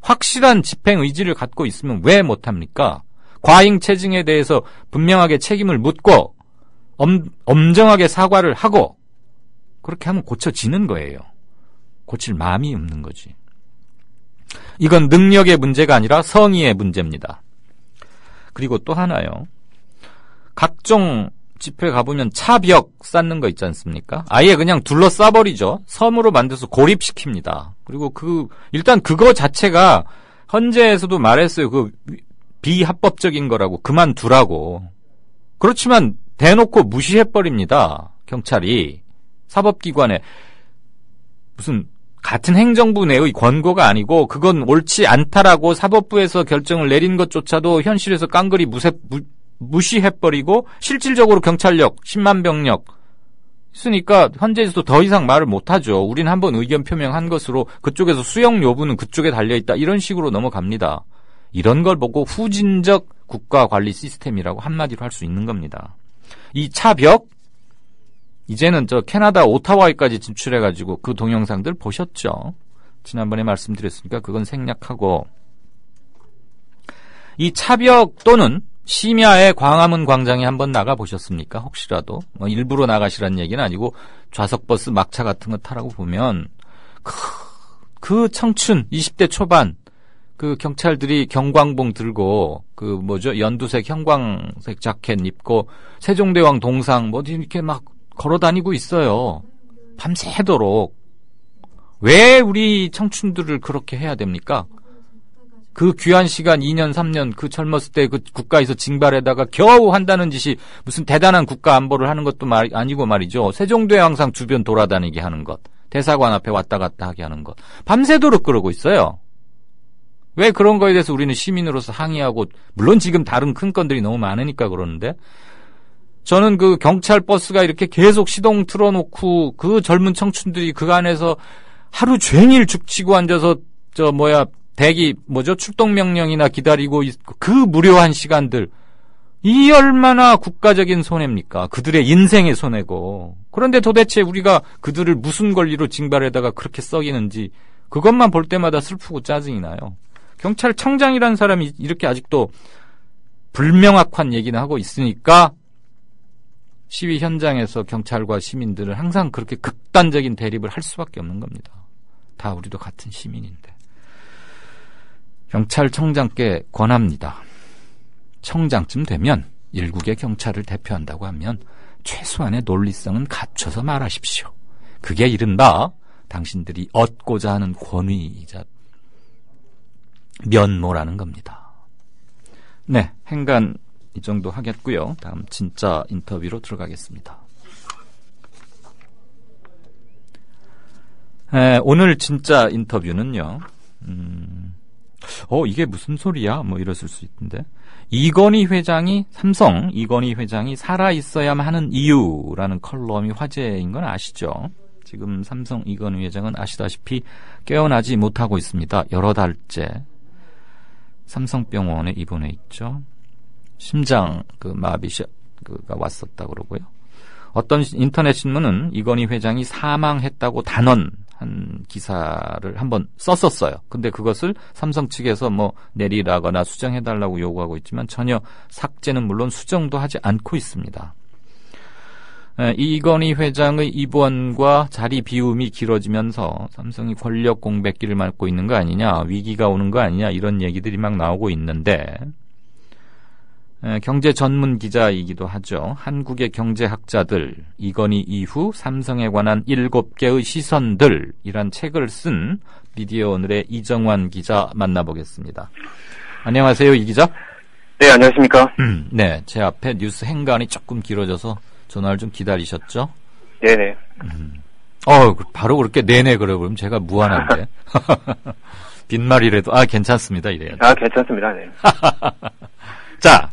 확실한 집행 의지를 갖고 있으면 왜 못합니까? 과잉 체증에 대해서 분명하게 책임을 묻고 엄정하게 사과를 하고 그렇게 하면 고쳐지는 거예요. 고칠 마음이 없는 거지. 이건 능력의 문제가 아니라 성의의 문제입니다. 그리고 또 하나요. 각종 집회 가보면 차벽 쌓는 거 있지 않습니까? 아예 그냥 둘러싸버리죠. 섬으로 만들어서 고립시킵니다. 그리고 일단 그거 자체가 헌재에서도 말했어요. 비합법적인 거라고, 그만두라고. 그렇지만 대놓고 무시해버립니다. 경찰이. 사법기관에. 무슨 같은 행정부 내의 권고가 아니고 그건 옳지 않다라고 사법부에서 결정을 내린 것조차도 현실에서 깡그리 무시해버리고 실질적으로 경찰력, 10만 병력 있으니까 헌재에서도 더 이상 말을 못하죠. 우린 한번 의견 표명한 것으로 그쪽에서 수용 여부는 그쪽에 달려있다. 이런 식으로 넘어갑니다. 이런 걸 보고 후진적 국가관리 시스템이라고 한마디로 할 수 있는 겁니다. 이 차벽, 이제는 캐나다 오타와까지 진출해가지고 그 동영상들 보셨죠? 지난번에 말씀드렸으니까 그건 생략하고, 이 차벽 또는 심야에 광화문 광장에 한번 나가보셨습니까? 혹시라도. 일부러 나가시란 얘기는 아니고 좌석버스 막차 같은 거 타라고 보면 그 청춘 20대 초반 그 경찰들이 경광봉 들고 연두색 형광색 자켓 입고 세종대왕 동상 이렇게 막 걸어다니고 있어요. 밤새도록. 왜 우리 청춘들을 그렇게 해야 됩니까? 그 귀한 시간 2년 3년 그 젊었을 때 그 국가에서 징발에다가 겨우 한다는 짓이 무슨 대단한 국가 안보를 하는 것도 아니고 말이죠. 세종대왕상 주변 돌아다니게 하는 것, 대사관 앞에 왔다 갔다 하게 하는 것, 밤새도록 그러고 있어요. 왜 그런 거에 대해서 우리는 시민으로서 항의하고, 물론 지금 다른 큰 건들이 너무 많으니까 그러는데, 저는 그 경찰 버스가 이렇게 계속 시동 틀어놓고 그 젊은 청춘들이 그 안에서 하루 종일 죽치고 앉아서 출동 명령이나 기다리고 그 무료한 시간들, 이 얼마나 국가적인 손해입니까? 그들의 인생의 손해고. 그런데 도대체 우리가 그들을 무슨 권리로 징발에다가 그렇게 썩이는지 그것만 볼 때마다 슬프고 짜증이 나요. 경찰청장이라는 사람이 이렇게 아직도 불명확한 얘기는 하고 있으니까 시위 현장에서 경찰과 시민들은 항상 그렇게 극단적인 대립을 할 수밖에 없는 겁니다. 다 우리도 같은 시민인데. 경찰청장께 권합니다. 청장쯤 되면 일국의 경찰을 대표한다고 하면 최소한의 논리성은 갖춰서 말하십시오. 그게 이른바 당신들이 얻고자 하는 권위이자 면모라는 겁니다. 네, 행간 이 정도 하겠고요. 다음 진짜 인터뷰로 들어가겠습니다. 오늘 진짜 인터뷰는요. 이게 무슨 소리야? 이랬을 수 있는데. 삼성 이건희 회장이 살아있어야만 하는 이유라는 컬럼이 화제인 건 아시죠? 지금 삼성 이건희 회장은 아시다시피 깨어나지 못하고 있습니다. 여러 달째 삼성병원에 입원해 있죠. 심장 마비가 왔었다 그러고요. 어떤 인터넷 신문은 이건희 회장이 사망했다고 단언한 기사를 한번 썼었어요. 근데 그것을 삼성 측에서 내리라거나 수정해달라고 요구하고 있지만 전혀 삭제는 물론 수정도 하지 않고 있습니다. 이건희 회장의 입원과 자리 비움이 길어지면서 삼성이 권력 공백기를 맞고 있는 거 아니냐, 위기가 오는 거 아니냐, 이런 얘기들이 막 나오고 있는데, 경제 전문 기자이기도 하죠. 한국의 경제학자들, 이건희 이후 삼성에 관한 7개의 시선들이란 책을 쓴 미디어 오늘의 이정환 기자 만나보겠습니다. 안녕하세요, 이 기자. 네, 안녕하십니까. 네, 제 앞에 뉴스 행간이 조금 길어져서 전화를 좀 기다리셨죠? 네네. 바로 그렇게 네네 그러면 제가 무한한데. 빈말이라도 괜찮습니다 이래요. 괜찮습니다. 네. 자,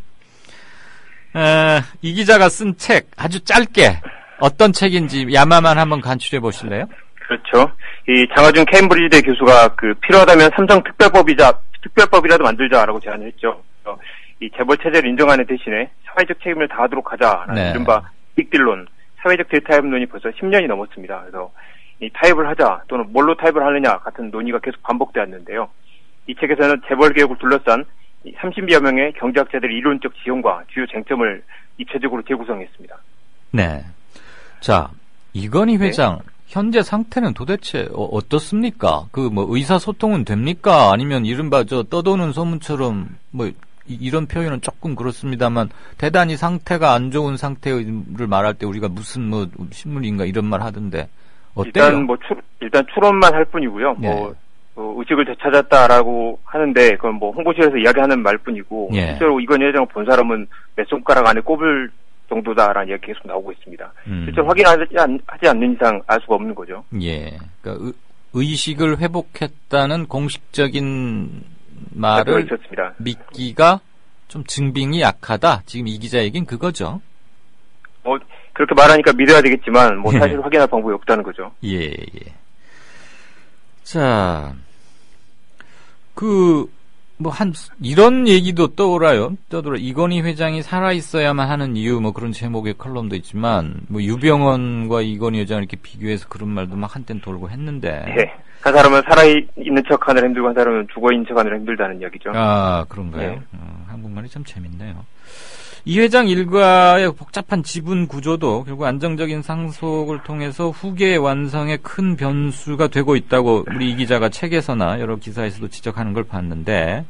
이 기자가 쓴 책 아주 짧게 어떤 책인지 야마만 한번 간추려 보실래요? 그렇죠. 이 장하준 케임브리지대 교수가 필요하다면 삼성 특별법이라도 만들자라고 제안을 했죠. 이 재벌 체제를 인정하는 대신에 사회적 책임을 다하도록 하자라는 이른바 빅딜론, 사회적 대타협론이 벌써 10년이 넘었습니다. 그래서 이 타협을 하자 또는 뭘로 타협을 하느냐 같은 논의가 계속 반복되었는데요. 이 책에서는 재벌 개혁을 둘러싼 30여 명의 경제학자들의 이론적 지형과 주요 쟁점을 입체적으로 재구성했습니다. 네. 자, 이건희 회장 현재 상태는 도대체 어떻습니까? 의사소통은 됩니까? 아니면 이른바 떠도는 소문처럼 이런 표현은 조금 그렇습니다만 대단히 상태가 안 좋은 상태를 말할 때 우리가 무슨 뭐 신문인가 이런 말 하던데 어때요? 일단 추론만 할 뿐이고요. 예. 의식을 되찾았다라고 하는데 그건 뭐 홍보실에서 이야기하는 말뿐이고 예. 실제로 이건희 회장을 본 사람은 몇 손가락 안에 꼽을 정도다라는 이야기 계속 나오고 있습니다. 실제로 확인하지 않는 이상 알 수가 없는 거죠. 예. 그러니까 의식을 회복했다는 공식적인 말을 믿기가 좀 증빙이 약하다. 지금 이 기자 얘기는 그거죠. 그렇게 말하니까 믿어야 되겠지만 뭐 사실 확인할 방법이 없다는 거죠. 예. 자, 이런 얘기도 떠돌아요. 이건희 회장이 살아있어야만 하는 이유, 뭐 그런 제목의 컬럼도 있지만, 뭐 유병헌과 이건희 회장을 이렇게 비교해서 그런 말도 막 한땐 돌고 했는데. 예. 한 사람은 살아있는 척 하느라 힘들고 한 사람은 죽어있는 척 하느라 힘들다는 이야기죠. 아, 그런가요? 예. 한국말이 참 재밌네요. 이 회장 일가의 복잡한 지분 구조도 결국 안정적인 상속을 통해서 후계 완성에 큰 변수가 되고 있다고 우리 이 기자가 책에서나 여러 기사에서도 지적하는 걸 봤는데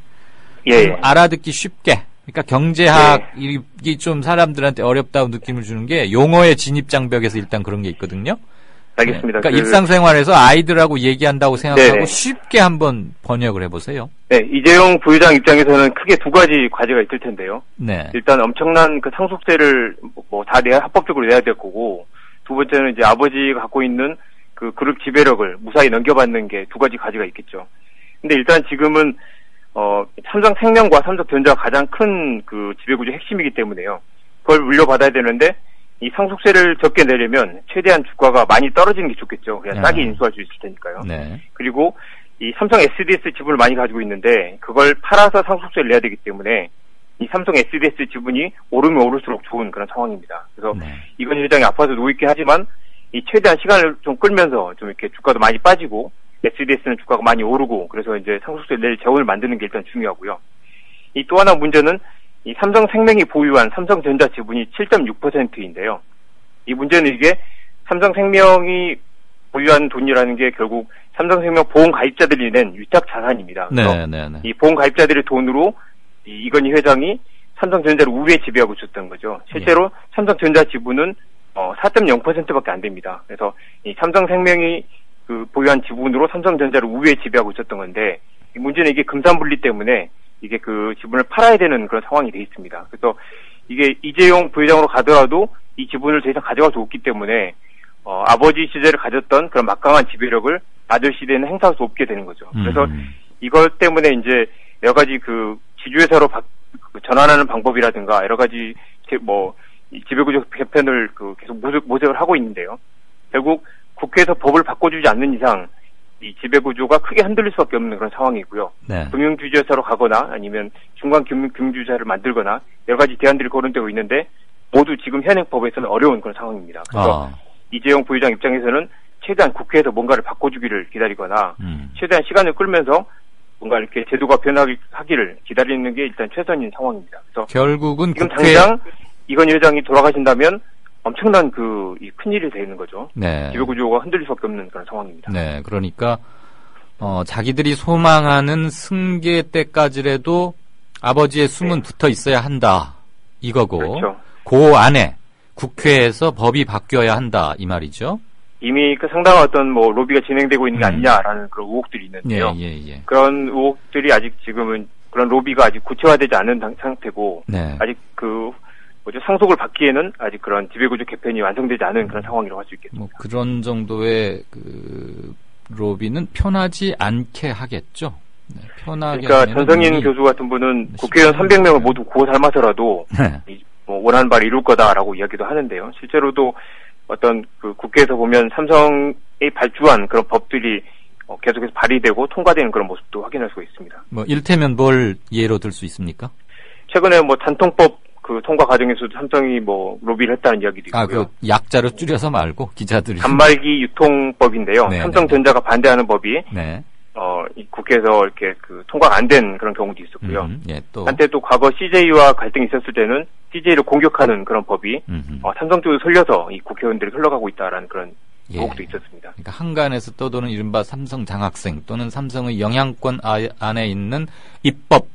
알아듣기 쉽게 그러니까 경제학 이게 좀 사람들한테 어렵다고 느낌을 주는 게 용어의 진입장벽에서 일단 그런 게 있거든요. 알겠습니다. 그러니까 일상생활에서 아이들하고 얘기한다고 생각하고 쉽게 한번 번역을 해보세요. 네, 이재용 부회장 입장에서는 크게 두 가지 과제가 있을 텐데요. 네. 일단 엄청난 그 상속세를 다 합법적으로 내야 될 거고, 두 번째는 이제 아버지가 갖고 있는 그 그룹 지배력을 무사히 넘겨받는 게 두 가지 과제가 있겠죠. 근데 일단 지금은 삼성생명과 삼성전자가 가장 큰 그 지배구조 핵심이기 때문에요. 그걸 물려받아야 되는데 이 상속세를 적게 내려면 최대한 주가가 많이 떨어지는 게 좋겠죠. 그냥 싸게 인수할 수 있을 테니까요. 네. 그리고 이 삼성 SDS 지분을 많이 가지고 있는데 그걸 팔아서 상속세를 내야 되기 때문에 이 삼성 SDS 지분이 오르면 오를수록 좋은 그런 상황입니다. 그래서 이건희 회장이 아파서 누워있긴 하지만 이 최대한 시간을 좀 끌면서 좀 이렇게 주가도 많이 빠지고 SDS는 주가가 많이 오르고 그래서 이제 상속세를 낼 재원을 만드는 게 일단 중요하고요. 이 또 하나 문제는 이 삼성생명이 보유한 삼성전자 지분이 7.6%인데요. 이 문제는 이게 삼성생명이 보유한 돈이라는 게 결국 삼성생명 보험가입자들이 낸 위탁 자산입니다. 이 보험가입자들의 돈으로 이건희 회장이 삼성전자를 우회 지배하고 있었던 거죠. 실제로 삼성전자 지분은 4.0%밖에 안 됩니다. 그래서 이 삼성생명이 그 보유한 지분으로 삼성전자를 우회 지배하고 있었던 건데 이 문제는 이게 금산분리 때문에 이게 그 지분을 팔아야 되는 그런 상황이 돼 있습니다. 그래서 이게 이재용 부회장으로 가더라도 이 지분을 더 이상 가져갈 수 없기 때문에 아버지 시절에 가졌던 그런 막강한 지배력을 아들 시대에는 행사할 수 없게 되는 거죠. 그래서 이것 때문에 이제 여러 가지 그 지주회사로 전환하는 방법이라든가 여러 가지 지배구조 개편을 계속 모색을 하고 있는데요. 결국 국회에서 법을 바꿔주지 않는 이상 이 지배구조가 크게 흔들릴 수밖에 없는 그런 상황이고요. 금융주주회사로 가거나 아니면 중간 금융주주회사를 만들거나 여러 가지 대안들이 거론되고 있는데 모두 지금 현행 법에서는 어려운 그런 상황입니다. 그래서 이재용 부회장 입장에서는 최대한 국회에서 뭔가를 바꿔주기를 기다리거나 최대한 시간을 끌면서 뭔가 이렇게 제도가 변하기를 기다리는 게 일단 최선인 상황입니다. 그래서 결국은 지금 당장 이건희 회장이 돌아가신다면 엄청난 큰일이 되는 거죠. 지배구조가 흔들릴 수밖에 없는 그런 상황입니다. 네, 그러니까 자기들이 소망하는 승계 때까지라도 아버지의 숨은 붙어 있어야 한다 이거고, 그렇죠. 그 안에 국회에서 법이 바뀌어야 한다 이 말이죠. 이미 상당한 어떤 로비가 진행되고 있는 게 아니냐라는 그런 의혹들이 있는데요. 그런 의혹들이 아직 지금은 그런 로비가 아직 구체화되지 않은 상태고 아직 상속을 받기에는 아직 그런 지배구조 개편이 완성되지 않은 그런 상황이라고 할 수 있겠습니다. 그런 정도의 로비는 편하지 않게 하겠죠. 편하게. 그러니까 전성인 교수 같은 분은 국회의원 300명을 모두 구워 삶아서라도 원하는 바를 이룰 거다라고 이야기도 하는데요. 실제로도 어떤 국회에서 보면 삼성이 발주한 그런 법들이 계속해서 발의되고 통과되는 그런 모습도 확인할 수가 있습니다. 일테면 뭘 예로 들 수 있습니까? 최근에 단통법 통과 과정에서도 삼성이 로비를 했다는 이야기도 있고요. 약자로 줄여서 말고 기자들이. 단말기 유통법인데요. 삼성전자가 반대하는 법이 이 국회에서 이렇게 통과가 안 된 그런 경우도 있었고요. 한때 또 과거 CJ와 갈등이 있었을 때는 CJ를 공격하는 그런 법이 삼성 쪽에 설려서 이 국회의원들이 흘러가고 있다라는 그런 의혹도 있었습니다. 그러니까 한간에서 떠도는 이른바 삼성 장학생 또는 삼성의 영향권 안에 있는 입법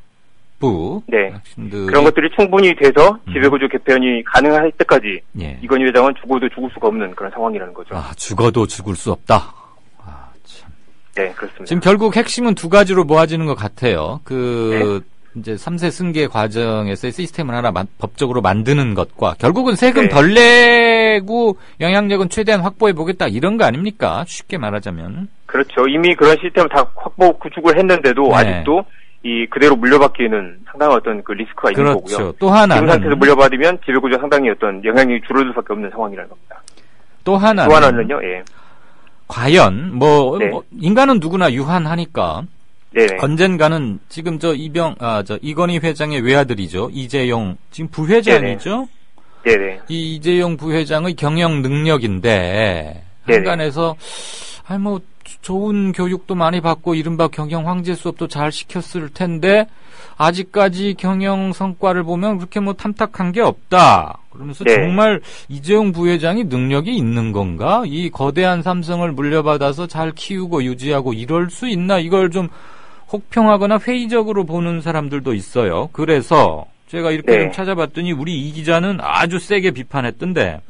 확보. 네. 그런 것들이 충분히 돼서 지배구조 개편이 가능할 때까지 예. 이건희 회장은 죽어도 죽을 수가 없는 그런 상황이라는 거죠. 아, 죽어도 죽을 수 없다. 아, 참. 네, 그렇습니다. 지금 결국 핵심은 두 가지로 모아지는 것 같아요. 이제 3세 승계 과정에서의 시스템을 하나 법적으로 만드는 것과 결국은 세금 덜 내고 영향력은 최대한 확보해 보겠다 이런 거 아닙니까? 쉽게 말하자면. 그렇죠. 이미 그런 시스템을 다 확보 구축을 했는데도 아직도 그대로 물려받기에는 상당한 어떤 그 리스크가 있는 거고요. 또 하나는 지금 상태에서 물려받으면 지배구조 상당히 어떤 영향력이 줄어들 수밖에 없는 상황이라는 겁니다. 또 하나는요. 예. 과연 인간은 누구나 유한하니까. 네네. 언젠가는 지금 이건희 회장의 외아들이죠. 이재용, 지금 부회장이죠? 네네. 이 이재용 부회장의 경영 능력인데, 한간에서, 좋은 교육도 많이 받고, 이른바 경영 황제 수업도 잘 시켰을 텐데, 아직까지 경영 성과를 보면 그렇게 탐탁한 게 없다. 그러면서 정말 이재용 부회장이 능력이 있는 건가? 이 거대한 삼성을 물려받아서 잘 키우고 유지하고 이럴 수 있나? 이걸 좀 혹평하거나 회의적으로 보는 사람들도 있어요. 그래서 제가 이렇게 좀 찾아봤더니 우리 이 기자는 아주 세게 비판했던데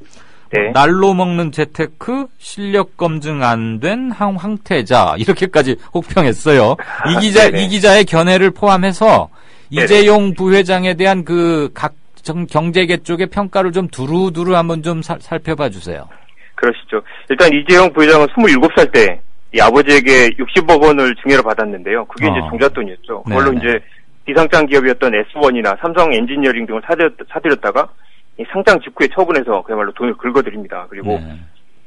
날로 먹는 재테크, 실력 검증 안 된 황태자 이렇게까지 혹평했어요. 이 기자의 견해를 포함해서 이재용 부회장에 대한 각 경제계 쪽의 평가를 좀 두루두루 한번 좀 살펴봐 주세요. 그러시죠. 일단 이재용 부회장은 27살 때 이 아버지에게 60억 원을 증여를 받았는데요. 그게 이제 종잣돈이었죠. 그걸로 이제 비상장 기업이었던 S1이나 삼성 엔지니어링 등을 사들였다가 이 상장 직후에 처분해서 그야말로 돈을 긁어드립니다. 그리고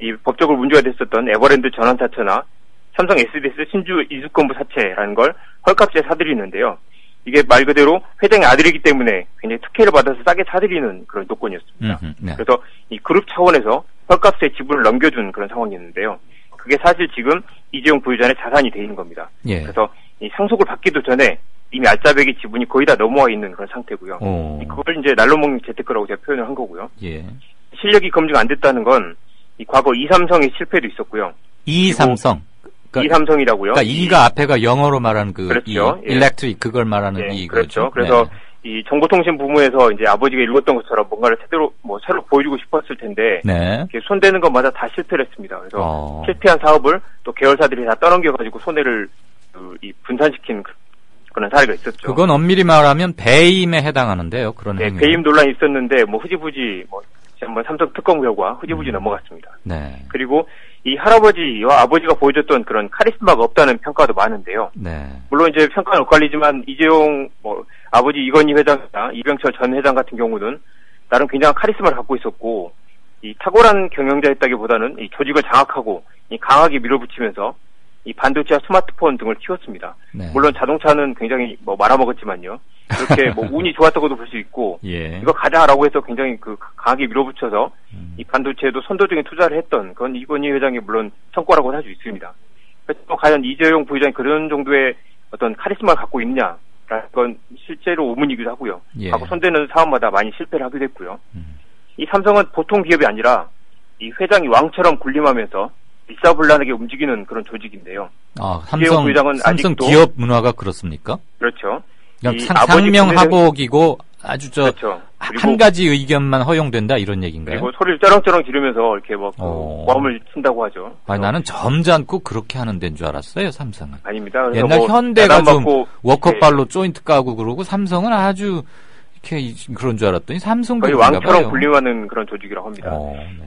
이 법적으로 문제가 됐었던 에버랜드 전환사채나 삼성 SDS 신주 이주권부 사채라는 걸 헐값에 사들이는데요. 이게 말 그대로 회장의 아들이기 때문에 굉장히 특혜를 받아서 싸게 사들이는 그런 조건이었습니다. 그래서 이 그룹 차원에서 헐값에 지분을 넘겨준 그런 상황이었는데요. 그게 사실 지금 이재용 부회장의 자산이 돼 있는 겁니다. 그래서 이 상속을 받기도 전에 이미 알짜배기 지분이 거의 다 넘어와 있는 그런 상태고요. 그걸 이제 날로 먹는 재테크라고 제가 표현을 한 거고요. 실력이 검증 안 됐다는 건 이 과거 이삼성의 실패도 있었고요. 이삼성. 이삼성이라고요. 그러니까 이가 앞에가 영어로 말하는 그렇죠. 일렉트릭 그걸 말하는 그렇죠. 그래서 이 정보통신 부문에서 이제 아버지가 읽었던 것처럼 뭔가를 새로 보여주고 싶었을 텐데 손대는 것마다 다 실패를 했습니다. 그래서 실패한 사업을 또 계열사들이 다 떠넘겨가지고 손해를 분산시킨 그런 사례가 있었죠. 그건 엄밀히 말하면 배임에 해당하는데요. 그런 행위. 배임 논란이 있었는데 흐지부지 삼성 특검 결과 흐지부지 넘어갔습니다. 그리고 이 할아버지와 아버지가 보여줬던 그런 카리스마가 없다는 평가도 많은데요. 물론 이제 평가는 엇갈리지만 이재용 아버지 이건희 회장이나 이병철 전 회장 같은 경우는 나름 굉장한 카리스마를 갖고 있었고 이 탁월한 경영자였다기보다는 이 조직을 장악하고 이 강하게 밀어붙이면서 이 반도체와 스마트폰 등을 키웠습니다. 물론 자동차는 굉장히 말아먹었지만요. 그렇게 운이 좋았다고도 볼 수 있고 이거 가자라고 해서 굉장히 강하게 밀어붙여서 이 반도체에도 선도적인 투자를 했던 그건 이건희 회장의 물론 성과라고 할 수 있습니다. 그래서 과연 이재용 부회장이 그런 정도의 어떤 카리스마를 갖고 있느냐라는 건 실제로 의문이기도 하고요. 하고 손대는 사업마다 많이 실패를 하기도 했고요. 이 삼성은 보통 기업이 아니라 이 회장이 왕처럼 군림하면서 일사불란하게 움직이는 그런 조직인데요. 삼성 부회장은 아직도 기업 문화가 그렇습니까? 그렇죠. 상명하복이고 아주 한 가지 의견만 허용된다 이런 얘기인가요? 그리고 소리를 쩌렁쩌렁 지르면서 이렇게 모함을 친다고 하죠. 나는 점잖고 그렇게 하는 데인 줄 알았어요, 삼성은. 아닙니다. 그래서 옛날 현대가 좀 워커발로 조인트 까고 그러고 삼성은 아주 이렇게 그런 줄 알았더니 삼성도 거의 왕처럼 군림하는 그런 조직이라고 합니다.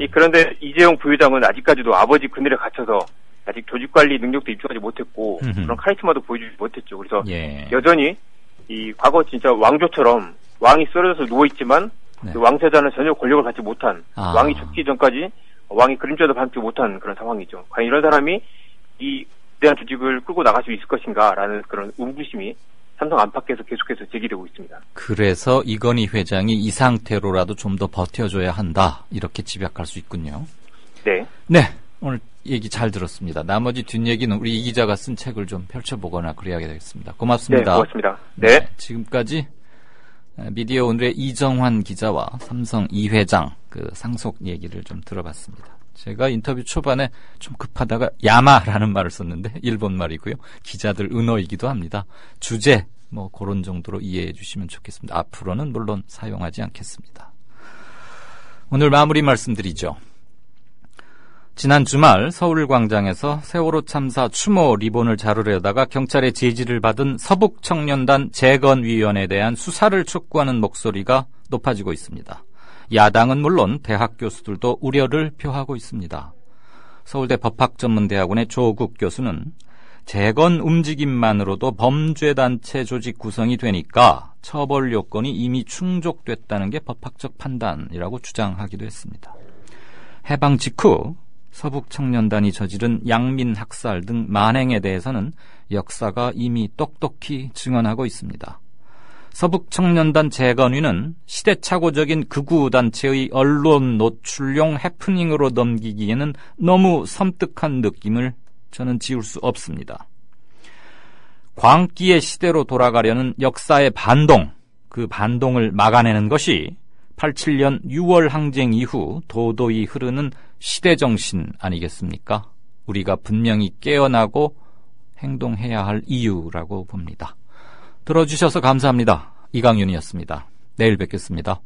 그런데 이재용 부회장은 아직까지도 아버지 그늘에 갇혀서 아직 조직관리 능력도 입증하지 못했고 그런 카리스마도 보여주지 못했죠. 그래서 여전히 이 과거 진짜 왕조처럼 왕이 쓰러져서 누워있지만 그 왕세자는 전혀 권력을 갖지 못한 왕이 죽기 전까지 왕이 그림자도 밟지 못한 그런 상황이죠. 과연 이런 사람이 이 대한 조직을 끌고 나갈 수 있을 것인가라는 그런 의구심이 삼성 안팎에서 계속해서 제기되고 있습니다. 그래서 이건희 회장이 이 상태로라도 좀 더 버텨줘야 한다. 이렇게 집약할 수 있군요. 네. 오늘 얘기 잘 들었습니다. 나머지 뒷얘기는 우리 이 기자가 쓴 책을 좀 펼쳐보거나 그래야 되겠습니다. 고맙습니다. 네, 고맙습니다. 네. 지금까지 미디어 오늘의 이정환 기자와 삼성 이 회장 상속 얘기를 좀 들어봤습니다. 제가 인터뷰 초반에 좀 급하다가 야마라는 말을 썼는데 일본 말이고요. 기자들 은어이기도 합니다. 주제 뭐 그런 정도로 이해해 주시면 좋겠습니다. 앞으로는 물론 사용하지 않겠습니다. 오늘 마무리 말씀드리죠. 지난 주말 서울광장에서 세월호 참사 추모 리본을 자르려다가 경찰의 제지를 받은 서북청년단 재건위원회에 대한 수사를 촉구하는 목소리가 높아지고 있습니다. 야당은 물론 대학 교수들도 우려를 표하고 있습니다. 서울대 법학전문대학원의 조국 교수는 재건 움직임만으로도 범죄단체 조직 구성이 되니까 처벌 요건이 이미 충족됐다는 게 법학적 판단이라고 주장하기도 했습니다. 해방 직후 서북청년단이 저지른 양민 학살 등 만행에 대해서는 역사가 이미 똑똑히 증언하고 있습니다. 서북청년단 재건위는 시대착오적인 극우단체의 언론 노출용 해프닝으로 넘기기에는 너무 섬뜩한 느낌을 저는 지울 수 없습니다. 광기의 시대로 돌아가려는 역사의 반동, 그 반동을 막아내는 것이 87년 6월 항쟁 이후 도도히 흐르는 시대정신 아니겠습니까? 우리가 분명히 깨어나고 행동해야 할 이유라고 봅니다. 들어주셔서 감사합니다. 이강윤이었습니다. 내일 뵙겠습니다.